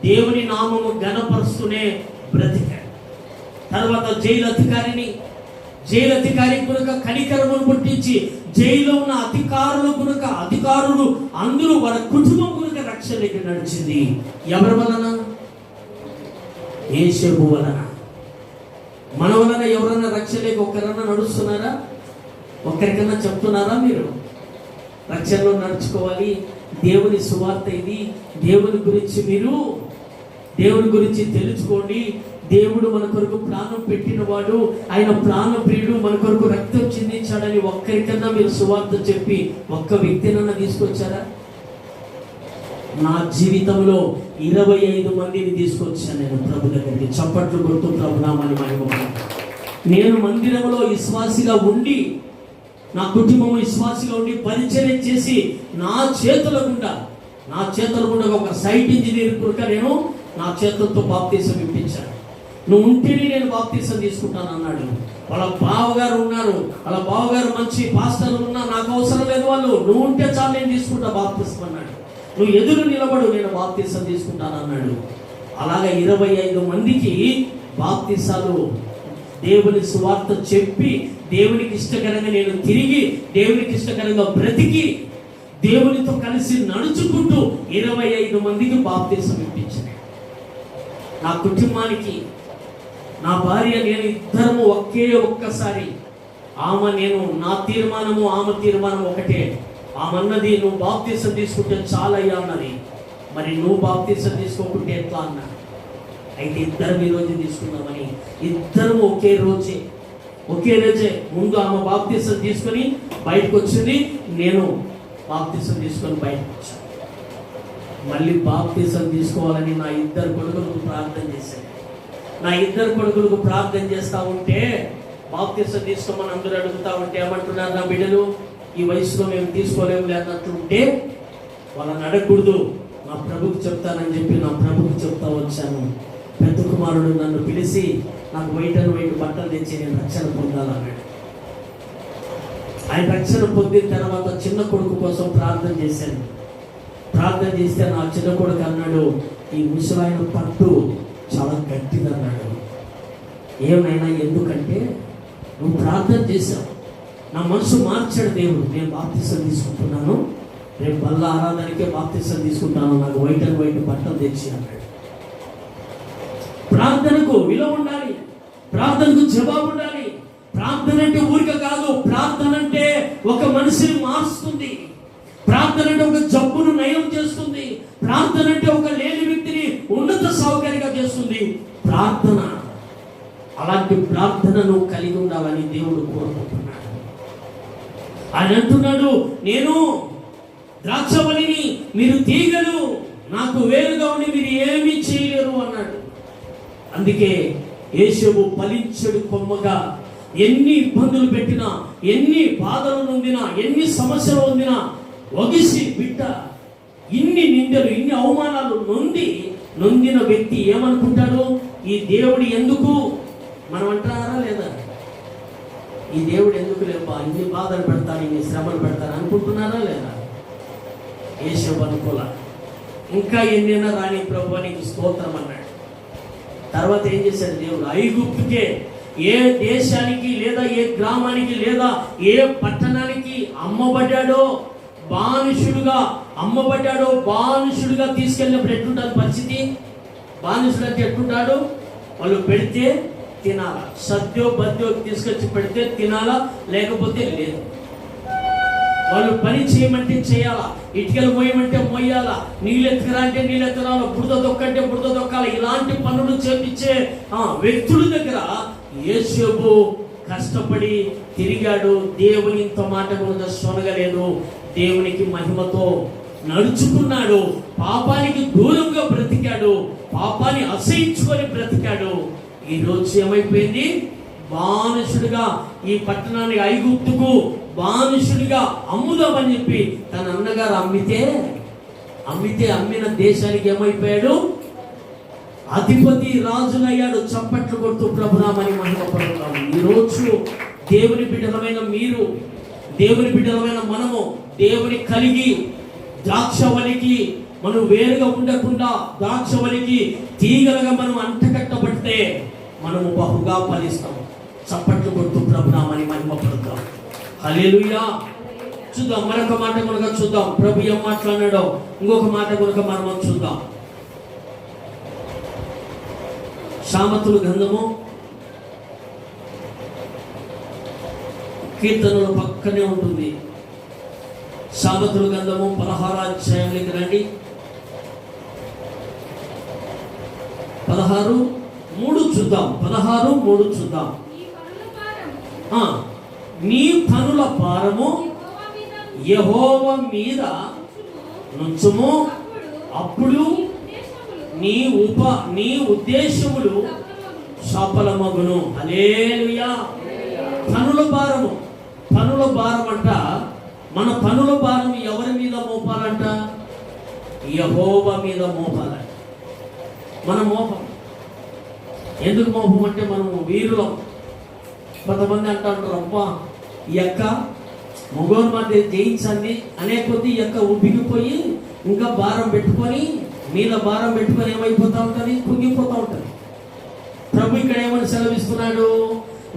S1: దేవుని నామము ఘనపరుస్తూనే బ్రతికాడు. తర్వాత జైలు అధికారి కనుక కనికరమును పుట్టించి జైల్లో ఉన్న అధికారులు అందరూ వారి కుటుంబం కనుక రక్షణకి నడిచింది. ఎవరి వలన? యేషోబు వలన. మన వలన ఎవరన్నా రక్షణకి ఒక్కరన్నా నడుస్తున్నారా? ఒక్కరికన్నా చెప్తున్నారా? మీరు రక్షణలో నడుచుకోవాలి, దేవుని సువార్త ఇది, దేవుని గురించి తెలుసుకోండి, దేవుడు మన కొరకు ప్రాణం పెట్టినవాడు, ఆయన ప్రాణ ప్రియుడు, మన కొరకు రక్తం చిందించాడని ఒక్కరికన్నా మీరు సువార్త చెప్పి ఒక్క వ్యక్తినన్నా తీసుకొచ్చారా? నా జీవితంలో 25 మందిని తీసుకొచ్చాను నేను ప్రభు దగ్గరికి. చప్పట్లు కొడుతూ ప్రభునామాన్ని మహిమపరచండి. నేను మందిరంలో విశ్వాసిగా ఉండి, నా కుటుంబం విశ్వాసిగా ఉండి పరిచర్య చేసి నా చేతుల గుండా ఒక సైట్ ఇంజనీర్ కనుక నేను నా చేతులతో బాప్తీసం ఇప్పించాను. నువ్వు ఉంటేనే నేను బాప్తీసం తీసుకుంటాను అన్నాడు. వాళ్ళ బావగారు ఉన్నారు, వాళ్ళ బావగారు మంచి పాస్టర్లు ఉన్నా నాకు అవసరం లేదు, వాళ్ళు నువ్వు ఉంటే చాలు నేను తీసుకుంటా బాప్తీసం అన్నాడు. నువ్వు ఎదురు నిలబడు, నేను బాప్తీసం తీసుకుంటాను అన్నాడు. అలాగా 25 మందికి బాప్తీసాలు దేవుని సువార్త చెప్పి దేవునికి ఇష్టకరంగా నేను తిరిగి దేవునికి ఇష్టకరంగా బ్రతికి దేవునితో కలిసి నడుచుకుంటూ 25 మందికి బాప్తీసం ఇప్పించాను. నా కుటుంబానికి నా భార్య నేను ఇద్దరము ఒక్కసారి, నా తీర్మానము ఆమె తీర్మానం ఒకటే. ఆమె అన్నది నువ్వు బాప్తీసం తీసుకుంటే చాలయ్యా అన్నది. మరి నువ్వు బాప్తీసం తీసుకోకుంటే ఎట్లా అన్నా? అయితే ఇద్దరం ఈ రోజు తీసుకుందామని ఇద్దరం ఒకే రోజే ముందు ఆమె బాప్తీసం తీసుకొని బయటకు వచ్చింది, నేను బాప్తీసం తీసుకొని బయటకు వచ్చాను. మళ్ళీ బాప్తీసం తీసుకోవాలని నా ఇద్దరు కొడుకులకు ప్రార్థన చేశాను. నా ఇద్దరు కొడుకులకు ప్రార్థన చేస్తా ఉంటే బాప్తిసం తీసుకోమని అందరూ అడుగుతా ఉంటే ఏమంటున్నారు, నా బిడ్డలు ఈ వయసులో మేము తీసుకోలేము లేదన్నట్టుంటే వాళ్ళని అడగకూడదు, నా ప్రభుకి చెప్తానని చెప్పి నా ప్రభుకి చెప్తా వచ్చాను. పెద్ద కుమారుడు నన్ను పిలిచి నాకు వైట్ అండ్ వైట్ బట్టలు తెచ్చి నేను రక్షణ పొందాలన్నాడు. ఆయన రక్షణ పొందిన తర్వాత చిన్న కొడుకు కోసం ప్రార్థన చేశాను. ప్రార్థన చేస్తే నా చిన్న కొడుకు అన్నాడు, ఈ ముసలాయన పట్టు చాలా గట్టిది అన్నాడు. ఏమైనా ఎందుకంటే నువ్వు ప్రార్థన చేశావు, నా మనసు మార్చాడు దేవుడు. నేను బాప్తిసం తీసుకుంటున్నాను, రేపు బల్ల ఆరాధనకే బాప్తిసం తీసుకుంటాను, నాకు వైట్ అండ్ వైట్ బట్టలు తెచ్చి అన్నాడు. ప్రార్థనకు విలువ ఉండాలి, ప్రార్థనకు జవాబు ఉండాలి. ప్రార్థన అంటే ఊరిక కాదు, ప్రార్థన అంటే ఒక మనిషిని మారుస్తుంది, ప్రార్థన అంటే ఒక జబ్బును నయం చేస్తుంది, ప్రార్థన అంటే ఒక లేని వ్యక్తిని ఉన్నత సౌకర్యంగా చేస్తుంది. ప్రార్థన, అలాంటి ప్రార్థనను కలిగి ఉండాలని దేవుడు కోరుకుంటున్నాడు. ఆయన అంటున్నాడు, నేను ద్రాక్షవల్లిని, మీరు తీగలు, నాకు వేరుగా ఉండి మీరు ఏమీ చేయలేరు అన్నాడు. అందుకే యేషోబు ఫలించడు కొమ్మగా ఎన్ని ఇబ్బందులు పెట్టినా, ఎన్ని బాధలు నొందినా, ఎన్ని సమస్యలు పొందినా ఒగిసి బిడ్డ ఇన్ని నిందలు, ఇన్ని అవమానాలు నొందిన వ్యక్తి ఏమనుకుంటాడు, ఈ దేవుడు ఎందుకు, మనం అంటారా లేదా, ఈ దేవుడు ఎందుకు లేపా ఇన్ని బాధలు పెడతాను, ఇన్ని శ్రమలు పెడతాను అనుకుంటున్నారా లేదా? యేషోబు అనుకోలా. ఇంకా ఎన్నైనా రాని ప్రభువా నీకు స్తోత్రం అన్నాడు. తర్వాత ఏం చేశాడు దేవుడు, ఐగుప్తుకే, ఏ దేశానికి లేదా ఏ గ్రామానికి లేదా ఏ పట్టణానికి బానిసుడుగా తీసుకెళ్ళినప్పుడు ఎట్లుంటుంది పరిస్థితి? బానిసుడు అంటే ఎట్లుంటాడు, వాళ్ళు పెడితే తినాలా, సద్యో బద్యో తీసుకొచ్చి పెడితే తినాలా, లేకపోతే లేదు. వాళ్ళు పని చేయమంటే చేయాలా, ఇటుకలు మోయమంటే మోయాలా, నీళ్ళు ఎత్తుకరా అంటే నీళ్ళు ఎత్తరాలా, బురద దొక్కంటే బురద దొక్కాలి. ఇలాంటి పనులు చేపించే వ్యక్తుల దగ్గర యేషోబు కష్టపడి తిరిగాడు. దేవునితో మాట కూడా సొనగలేదు, దేవునికి మహిమతో నడుచుకున్నాడు, పాపానికి దూరంగా బ్రతికాడు, పాపాన్ని అసహించుకొని బ్రతికాడు. ఈరోజు ఏమైపోయింది, బానిసుడిగా ఈ పట్టణానికి ఐగుప్తుకు బానిసుడిగా అమ్ముదామని చెప్పి తన అన్నగారు అమ్మిన దేశానికి ఏమైపోయాడు, అధిపతి రాజునయ్యాడు. చప్పట్లు కొడుతూ ప్రభునామని మహిమపడుతున్నాము. ఈరోజు దేవుని బిడ్డలమైన మీరు, దేవుని బిడ్డలమైన మనము దేవుని కలిగి ద్రాక్షవల్లికి మనం వేరుగా ఉండకుండా ద్రాక్షవల్లికి తీగలుగా మనం అంటకట్టబడితే మనము బహుగా ఫలిస్తాం. చప్పట్లు కొడుతూ ప్రభునామని మహిమపడుతాం. హల్లెలూయా. చూద్దాం, మరొక మాట కనుక చూద్దాం, ప్రభు ఏం మాట్లాడాడో ఇంకొక మాట కనుక మనం చూద్దాం. సామెతల గ్రంథము కీర్తనల పక్కనే ఉంటుంది. సామెతల గ్రంథము 16వ అధ్యాయంలోకి రండి. 16:3 చూద్దాం. 16:3 చూద్దాం. నీ పనుల భారము యెహోవా మీద నుంచుము, అప్పుడు నీ ఉద్దేశములు సఫలమగును. హల్లెలూయా. పనుల భారం అంట. మన పనుల భారం ఎవరి మీద మోపాలంట? యెహోవా మీద మోపాలంట. మన మోపం ఎందుకు మోపం అంటే మనము వీరులం. కొంతమంది అంటారు, అబ్బా ఈ యొక్క మగోని మధ్య జయించండి అనే కొద్దీ ఈ యొక్క ఉబ్బిగిపోయి ఇంకా భారం పెట్టుకొని మీద భారం పెట్టుకొని ఏమైపోతూ ఉంటుంది, కుంగిపోతూ ఉంటుంది. ప్రభు ఇక్కడ ఏమని సెలవిస్తున్నాడు,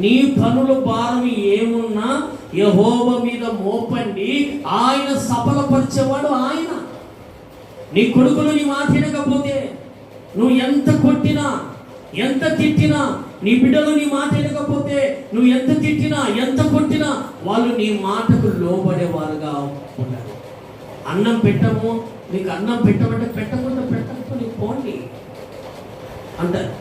S1: నీ పనుల భారం ఏమున్నా యెహోవా మీద మోపండి, ఆయన సఫలపరిచేవాడు ఆయన. నీ కొడుకులు నీ మాట వినకపోతే, నువ్వు ఎంత కొట్టినా ఎంత తిట్టినా, నీ బిడ్డలు నీ మాట వినకపోతే, నువ్వు ఎంత తిట్టినా ఎంత కొట్టినా వాళ్ళు నీ మాటకు లోబడేవారుగా ఉన్నారు. అన్నం పెట్టము, నీకు అన్నం పెట్టమంటే పెట్టకపోతే పోండి అంటారు.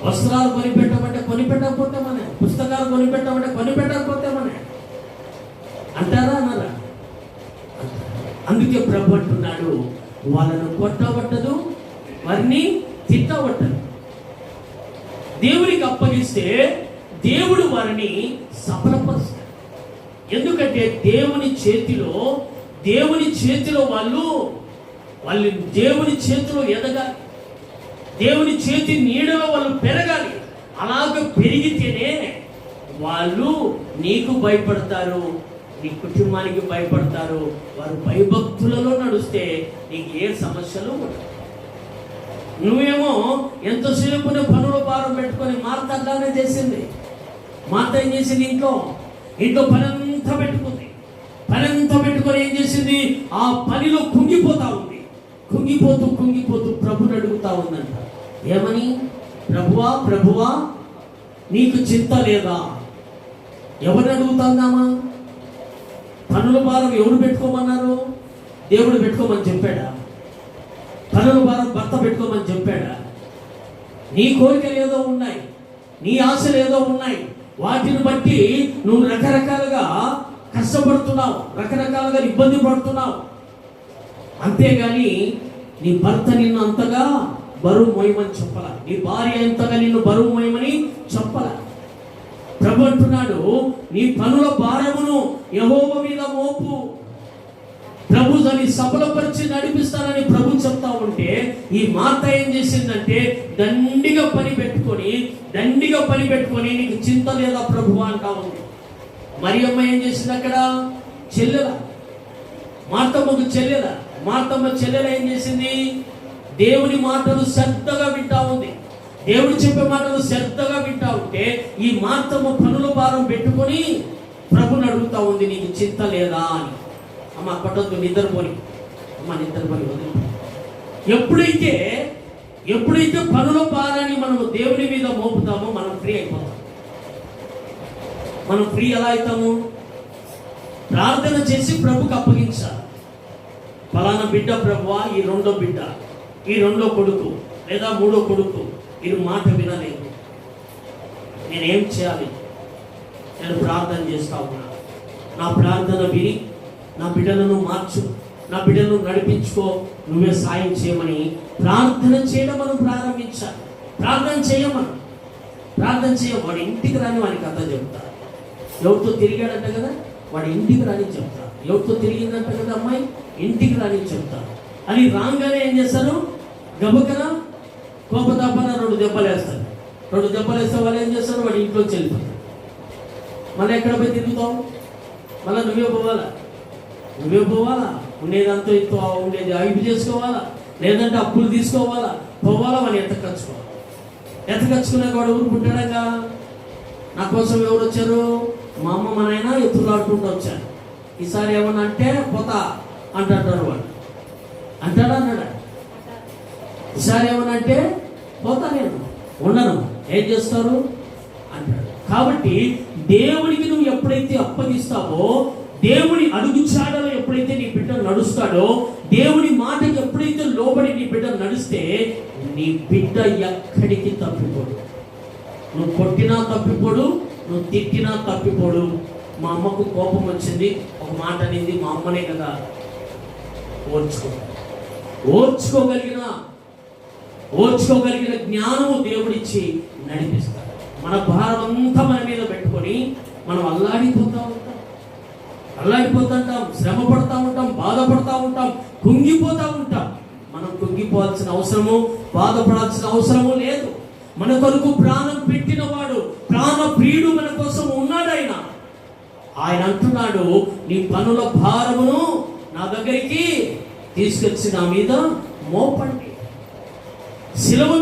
S1: వస్త్రాలు కొనిపెట్టమంటే కొనిపెట్టకపోతే మన, పుస్తకాలు కొనిపెట్టమంటే కొనిపెట్టకపోతే మన అంటారా అన్నారా? అందుకే ప్రభు అంటున్నాడు, వాళ్ళను కొట్టబట్టదు, వారిని తిట్టబట్టదు. దేవునికి అప్పగిస్తే దేవుడు వారిని సఫలపరుస్తాడు. ఎందుకంటే దేవుని చేతిలో వాళ్ళు దేవుని చేతిలో ఎదగాలి, దేవుని చేతి నీడలో వాళ్ళు పెరగాలి. అలాగ పెరిగితేనే వాళ్ళు నీకు భయపడతారు, నీ కుటుంబానికి భయపడతారు. వారు భయభక్తులలో నడుస్తే నీకు ఏ సమస్యలు ఉండవు. నువ్వేమో ఎంతసేపు పనుల భారం పెట్టుకొని మార్త అట్లానే చేసింది. మార్త ఏం చేసింది? ఇంట్లో పనంతా పెట్టుకుంది. పనంతా పెట్టుకొని ఏం చేసింది? ఆ పనిలో కుంగిపోతా ఉంది. కుంగిపోతూ ప్రభుని అడుగుతా ఉందంట. ఏమని? ప్రభువా నీకు చింత లేదా? ఎవరిని అడుగుతాందామా? పనుల భారం ఎవరు పెట్టుకోమన్నారు? దేవుడు పెట్టుకోమని చెప్పాడా? పనుల భారం భర్త పెట్టుకోమని చెప్పాడా? నీ కోరికలు ఏదో ఉన్నాయి, నీ ఆశలు ఏదో ఉన్నాయి. వాటిని బట్టి నువ్వు రకరకాలుగా కష్టపడుతున్నావు, రకరకాలుగా ఇబ్బంది పడుతున్నావు. అంతేగాని నీ భర్త నిన్ను అంతగా బరువు మోయమని చెప్పాల, నీ భార్య ఎంతగా నిన్ను బరువు మోయమని చెప్పాల. ప్రభు అంటున్నాడు, నీ పనుల భారమును యెహోవా మీద మోపు, ప్రభు దాన్ని సఫలపరిచి నడిపిస్తానని ప్రభు చెప్తా ఉంటే, ఈ మార్త ఏం చేసిందంటే దండిగా పని పెట్టుకొని నీకు చింత లేదా ప్రభు అంటా ఉంది. మరియమ్మ ఏం చేసింది? అక్కడ మార్తమ్మ చెల్లెల ఏం చేసింది? దేవుని మాటలు శ్రద్ధగా వింటా ఉంది. దేవుడు చెప్పే మాటలు శ్రద్ధగా వింటా ఉంటే ఈ మార్తమ్మ పనుల భారం పెట్టుకొని ప్రభుని అడుగుతా ఉంది, నీకు చింత లేదా అని. అమ్మ పట్టొద్దు, నిద్రపోని వదిలి. ఎప్పుడైతే పనుల భారాన్ని మనము దేవుని మీద మోపుతామో మనం ఫ్రీ అయిపోతాం. మనం ఫ్రీ ఎలా అవుతాము? ప్రార్థన చేసి ప్రభుకి అప్పగించాలి. ఫలానా బిడ్డ ప్రభువా, ఈ రెండో బిడ్డ, ఈ రెండో కొడుకు లేదా మూడో కొడుకు మీరు మాట వినలేదు, నేనేం చేయాలి? నేను ప్రార్థన చేస్తా ఉన్నా. నా ప్రార్థన విని నా బిడ్డలను మార్చు, నా బిడ్డలను నడిపించుకో, నువ్వే సాయం చేయమని ప్రార్థన చేయడం మనం ప్రారంభించాలి. ప్రార్థన చేయ వాడి ఇంటికి రాని వాడికి కథ చెప్తా. ఎవరితో తిరిగాడంట కదా, వాడి ఇంటికి రాని చెప్తా. ఎవరితో తిరిగిందంట కదా అమ్మాయి, ఇంటికి రాని చెప్తా అని రాగానే ఏం చేస్తారు? గబకన కోపతాపన 2 దెబ్బలు వేస్తారు. 2 దెబ్బలు వేస్తే వాళ్ళు ఏం చేస్తారు? వాడి ఇంట్లో వెళ్ళిపోతారు. మళ్ళీ ఎక్కడ పోయి తిరుగుతావు? మళ్ళీ నువ్వే పోవాలా? ఉండేదంతా ఇంతో ఉండేది అయిపు చేసుకోవాలా, లేదంటే అప్పులు తీసుకోవాలా, పోవాలా, వాడిని ఎత్తకచ్చుకున్నాక వాడు ఊరుకుంటాడగా. నా కోసం ఎవరు వచ్చారు? మా అమ్మ మా నాయన ఎత్తులాడుకుంటూ వచ్చారు. ఈసారి ఏమన్నా అంటే పోతా అంటాడు వాడు. అన్నాడా? ఈసారి ఏమన్నా అంటే పోతా, నేను ఉండను, ఏం చేస్తారు అంటాడు. కాబట్టి దేవునికి నువ్వు ఎప్పుడైతే అప్పగిస్తావో, దేవుని అడుగుచాడలో ఎప్పుడైతే నీ బిడ్డ నడుస్తాడో, దేవుని మాటకి ఎప్పుడైతే లోబడి నీ బిడ్డ నడిస్తే, నీ బిడ్డ ఎక్కడికి తప్పిపోడు. నువ్వు కొట్టినా తప్పిపోడు, నువ్వు తిట్టినా తప్పిపోడు. మా అమ్మకు కోపం వచ్చింది, ఒక మాట అనేది, మా అమ్మనే కదా, ఓర్చుకోగలిగిన జ్ఞానము దేవుడిచ్చి నడిపిస్తాడు. మన భారం అంతా మన మీద పెట్టుకొని మనం అల్లాడిపోతుంటాం, శ్రమ పడతా ఉంటాం, బాధపడతా ఉంటాం, కుంగిపోతా ఉంటాం. మనం కుంగిపోవాల్సిన అవసరము, బాధపడాల్సిన అవసరము లేదు. మన కొరకు ప్రాణం పెట్టిన వాడు, ప్రాణ ప్రియుడు మన కోసం ఉన్నాడు. ఆయన అంటున్నాడు, నీ పనుల భారమును నా దగ్గరికి తీసుకొచ్చి నా మీద మోపండి. శిలువ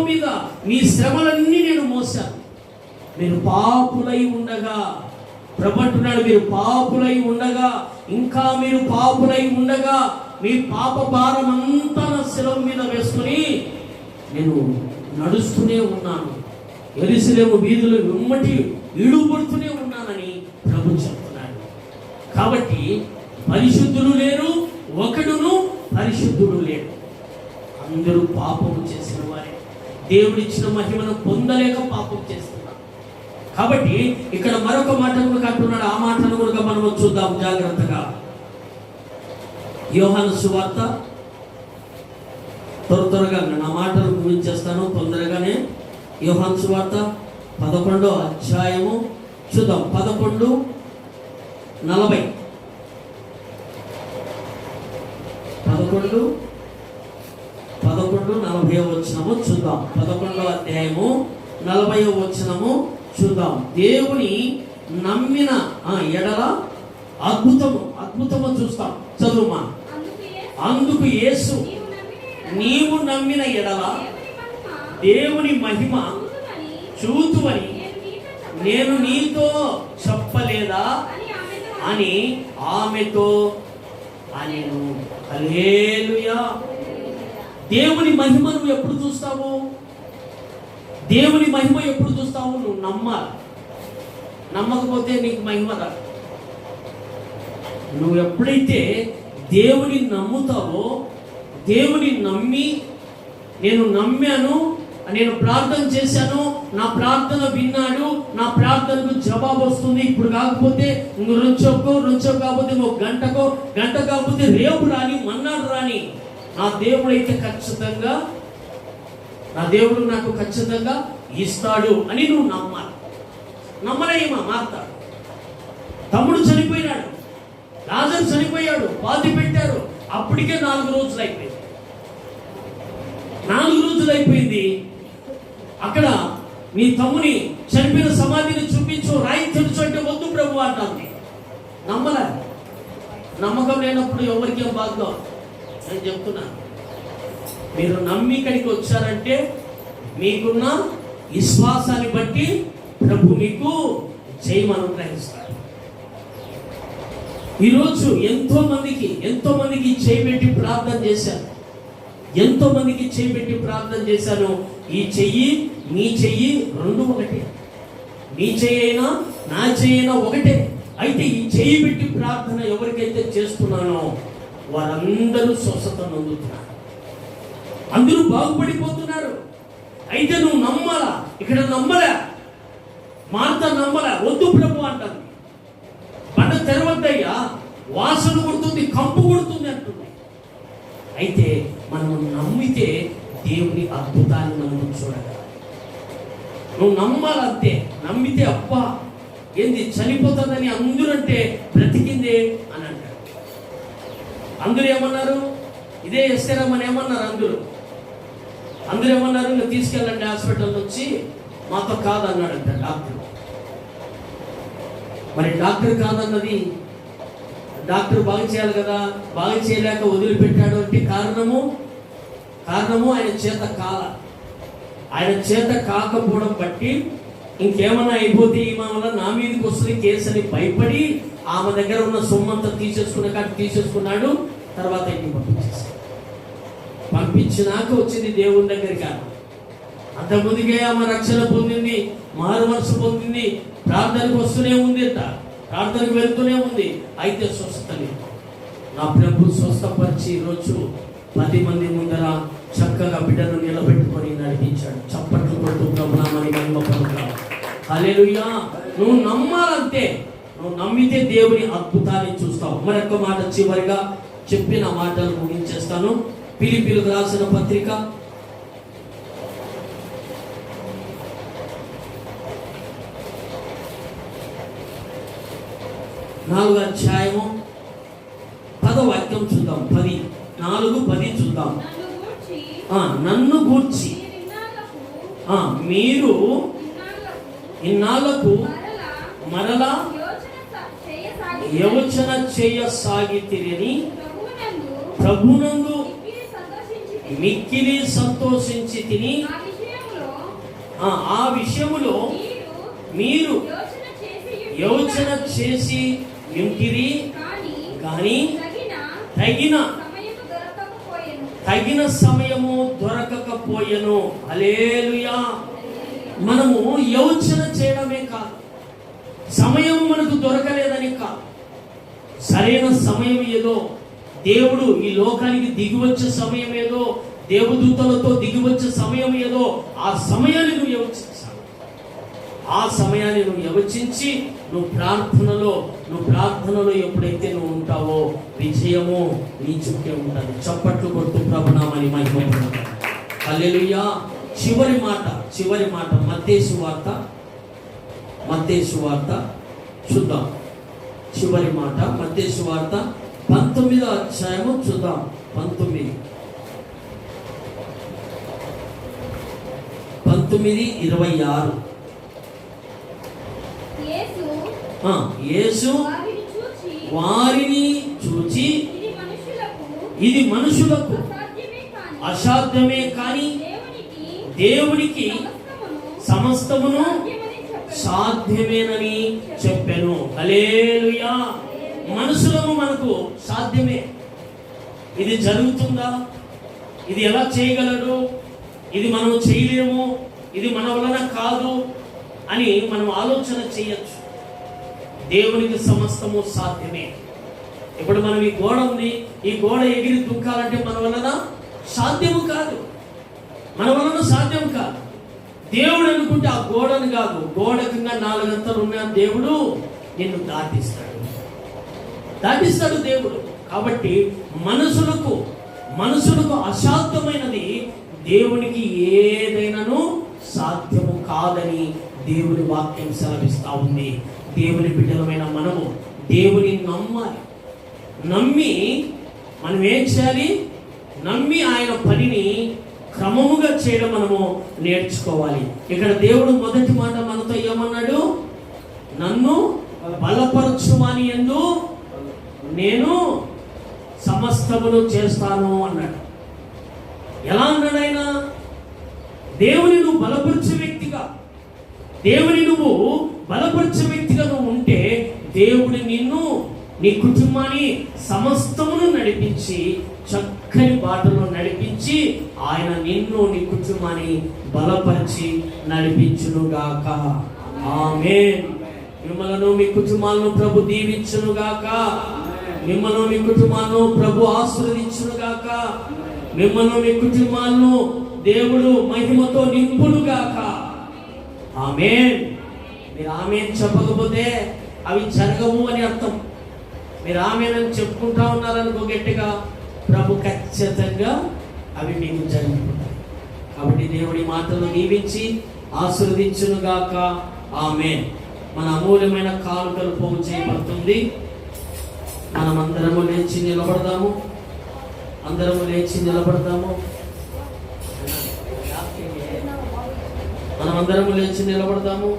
S1: మీద మీ శ్రమలన్నీ నేను మోసాను. మీరు పాపులై ఉండగా, ప్రభు అంటున్నాడు, మీరు పాపులై ఉండగా, ఇంకా మీరు పాపులై ఉండగా మీ పాప భారం అంతా నా శిలువ మీద వేసుకుని నేను నడుస్తూనే ఉన్నాను. యెరూషలేము వీధులు వెమ్మటి ఈడుపడుతూనే ఉన్నానని ప్రభు చెప్తున్నాడు. కాబట్టి పరిశుద్ధులు లేరు, ఒకడును పరిశుద్ధుడు లేడు. అందరూ పాపము చేసిన వారే, దేవుడిచ్చిన మహిమను పొందలేక పాపం చేస్తున్నారు. కాబట్టి ఇక్కడ మరొక మాటను అంటున్నాడు. ఆ మాటను కూడా మనము చూద్దాం జాగ్రత్తగా. యోహాను సువార్త, త్వరగా నా మాటలు ముగించేస్తాను తొందరగానే. యోహాను సువార్త 11వ అధ్యాయము చూద్దాం. 11:40. 11:40 వచనము చూద్దాం. 11వ అధ్యాయము 40వ వచనము చూద్దాం. దేవుని నమ్మిన ఎడల అద్భుతము చూస్తాం. చదువుమా. అందుకు యేసు, నీవు నమ్మిన ఎడల దేవుని మహిమ చూతువని నేను నీతో చెప్పలేదా అని ఆమెతో అనెను. హల్లెలూయా. దేవుని మహిమ నువ్వు ఎప్పుడు చూస్తావు? దేవుని మహిమ ఎప్పుడు చూస్తావు? నువ్వు నమ్మాలి. నమ్మకపోతే నీకు మహిమ రాదు. నువ్వు ఎప్పుడైతే దేవుని నమ్ముతావో, దేవుని నమ్మి నేను నమ్మాను, నేను ప్రార్థన చేశాను, నా ప్రార్థన విన్నాడు, నా ప్రార్థనకు జవాబు వస్తుంది, ఇప్పుడు కాకపోతే రెంచో కాకపోతే ఇంకో గంట కాకపోతే రేపు రాని, మన్నాడు రాని, నా దేవుడైతే ఖచ్చితంగా, నా దేవుడు నాకు ఖచ్చితంగా ఇస్తాడు అని నువ్వు నమ్మాలి. నమ్మలేమా? మార్త తమ్ముడు చనిపోయినాడు, లాజరు చనిపోయాడు, పాతి పెట్టారు, అప్పటికే 4 రోజులు అయిపోయింది. 4 రోజులు అయిపోయింది. అక్కడ నీ తమ్ముని చనిపోయిన సమాధిని చూపించు, రాయి తెలుసు అంటే వద్దు ప్రభు అంటుంది. నమ్మలే. నమ్మకం లేనప్పుడు ఎవరికి ఏం బాధలో నేను చెప్తున్నా. మీరు నమ్మి ఇక్కడికి వచ్చారంటే మీకున్న విశ్వాసాన్ని బట్టి ప్రభు మీకు జయమని గ్రహిస్తాడు. ఈరోజు ఎంతో మందికి చేయబెట్టి ప్రార్థన చేశాను. ఎంతో మందికి చేయబెట్టి ప్రార్థన చేశాను. ఈ చెయ్యి నీ చెయ్యి రెండు ఒకటే, నీ చెయ్యి అయినా నా చెయ్యి అయినా ఒకటే. అయితే ఈ చెయ్యి పెట్టి ప్రార్థన ఎవరికైతే చేస్తున్నానో వారందరూ స్వస్థత పొందుతున్నారు, అందరూ బాగుపడిపోతున్నారు. అయితే నువ్వు నమ్మాలా? ఇక్కడ నమ్మలే. మార్త నమ్మలే. వద్దు ప్రభు అంటారు. బండ తెరవద్దయ్యా, వాసన కొడుతుంది, కంపు కొడుతుంది అంటుంది. అయితే మనం నమ్మితే దేవుని అద్భుతాన్ని మనం చూడగలం. నువ్వు నమ్మాలంతే. నమ్మితే అబ్బా ఏంది చనిపోతుందని అందరంటే బ్రతికిందే అని అంటారు. అందరూ ఏమన్నారు? ఇదే ఎస్తేరమ్మని ఏమన్నారు? అందరూ ఏమన్నారు? నువ్వు తీసుకెళ్ళండి హాస్పిటల్ నుంచి. మాతో కాదన్నాడంట డాక్టర్. మరి డాక్టర్ కాదన్నది, డాక్టర్ బాగు చేయాలి కదా, బాగు చేయలేక వదిలిపెట్టాడు అంటే కారణము ఆయన చేత కాకపోవడం బట్టి ఇంకేమన్నా అయిపోతే ఈమె వల్ల నా మీదకి వస్తుంది కేసు అని భయపడి ఆమె దగ్గర ఉన్న సొమ్మంతా తీసేసుకున్నాడు. తర్వాత ఇంటికి పంపించినాక వచ్చింది దేవుని దగ్గరికి. అంతకుముందుకే ఆమె రక్షణ పొందింది, మారు మనసు పొందింది, ప్రార్థనకు వస్తూనే ఉంది అంట, ప్రార్థనకు వెళ్తూనే ఉంది. అయితే స్వస్థత లేదు. నా ప్రభు స్వస్థపరిచి ఈరోజు 10 మంది ముందర చక్కగా బిడ్డను నిలబెట్టుకొని నడిపించాడు. చప్పట్లు కొడుతూ ప్రభునామని మహిమ పొందుతాం. హల్లెలూయా. నువ్వు నమ్మాలంతే. నువ్వు నమ్మితే దేవుని అద్భుతాన్ని చూస్తావు. మరొక మాట చివరిగా చెప్పిన మాటలు ముగించేస్తాను. ఫిలిప్పీయులకు రాసిన పత్రిక 4వ అధ్యాయము 10వ వాక్యం చూద్దాం. 4:10 చూద్దాం. నన్ను గూర్చి మీరు ఇన్నాళ్లకు మరలా యోచన చేయసాగితిరని ప్రభునందు మిక్కిలి సంతోషించి తిని, ఆ విషయములో మీరు యోచన చేసి వింటిరి, కానీ తగిన సమయము దొరకకపోయెను. హల్లెలూయా. మనము యోచన చేయడమే కాదు, సమయం మనకు దొరకలేదని కాదు, సరైన సమయం ఏదో, దేవుడు ఈ లోకానికి దిగి వచ్చే సమయం ఏదో, దేవదూతలతో దిగి వచ్చే సమయం ఏదో, ఆ సమయాన్ని నువ్వు యోచించాలి. ఆ సమయాన్ని నువ్వు యోచించి నువ్వు ప్రార్థనలో ఎప్పుడైతే నువ్వు ఉంటావో విజయము నీ చుట్టే ఉంటుంది. చప్పట్లు కొడుతూ ప్రభునామని మహిమ. హల్లెలూయా. చివరి మాట మత్తయి సువార్త మత్తయి సువార్త చూద్దాం. చివరి మాట మత్తయి సువార్త 19వ అధ్యాయము చూద్దాం. 19:26. యేసు వారిని చూచి ఇది మనుషులకు అసాధ్యమే కానీ దేవునికి సమస్తమును సాధ్యమేనని చెప్పాను. హల్లెలూయా. మనుషులను మనకు సాధ్యమే. ఇది జరుగుతుందా, ఇది ఎలా చేయగలడు, ఇది మనం చేయలేము, ఇది మన వలన కాదు అని మనం ఆలోచన చేయొచ్చు. దేవునికి సమస్తము సాధ్యమే. ఇప్పుడు మనం ఈ గోడ ఉంది, ఈ గోడ ఎగిరి దుంకాలంటే మన వలన సాధ్యము కాదు, మన వలన సాధ్యం కాదు. దేవుడు అనుకుంటే ఆ గోడను కాదు, గోడ కింద 4 అంతలు ఉన్న దేవుడు నిన్ను దాటిస్తాడు దేవుడు. కాబట్టి మనుషులకు అసాధ్యమైనది దేవునికి ఏదైనాను సాధ్యము కాదని దేవుని వాక్యం సెలవిస్తా ఉంది. దేవుని బిడ్డలమైన మనము దేవుని నమ్మాలి. నమ్మి మనం ఏం చేయాలి? నమ్మి ఆయన పనిని క్రమముగా చేయడం మనము నేర్చుకోవాలి. ఇక్కడ దేవుడు మొదటి మాట మనతో ఏమన్నాడు? నన్ను బలపరచువాని యందు నేను సమస్తమును చేస్తాను అన్నాడు. ఎలా అన్నాడు ఆయన? దేవుని నువ్వు బలపరిచే వ్యక్తిగా, నువ్వు ఉంటే దేవుడు నిన్ను, నీ కుటుంబాన్ని సమస్తమును నడిపించి చక్కని బాటలో నడిపించి ఆయన నిన్ను, నీ కుటుంబాన్ని బలపరిచి నడిపించునుగాక. ఆమేన్. మిమ్మలను మీ కుటుంబాలను ప్రభు దీవించునుగాక. మిమ్మల్ని మీ కుటుంబాలను ప్రభు ఆశీర్వదించునుగాక. మిమ్మల్ని మీ కుటుంబాలను దేవుడు మహిమతో నింపునుగాక. ఆమేన్. మీరు ఆమేన్ చెప్పకపోతే అవి జరగవు అని అర్థం. మీరు ఆమేన్ అని చెప్పుకుంటా ఉన్నారనుకో గట్టిగా, ప్రభు ఖచ్చితంగా అవి మీకు జరిగిపోతాయి. కాబట్టి దేవుడి మాటలు దీవించి ఆశీర్వదించునుగాక. ఆమేన్. మన అమూల్యమైన కానుకలు పోగు చేయబడుతుంది. మనం అందరము లేచి నిలబడదాము. మనమందరము లేచి నిలబడదాము.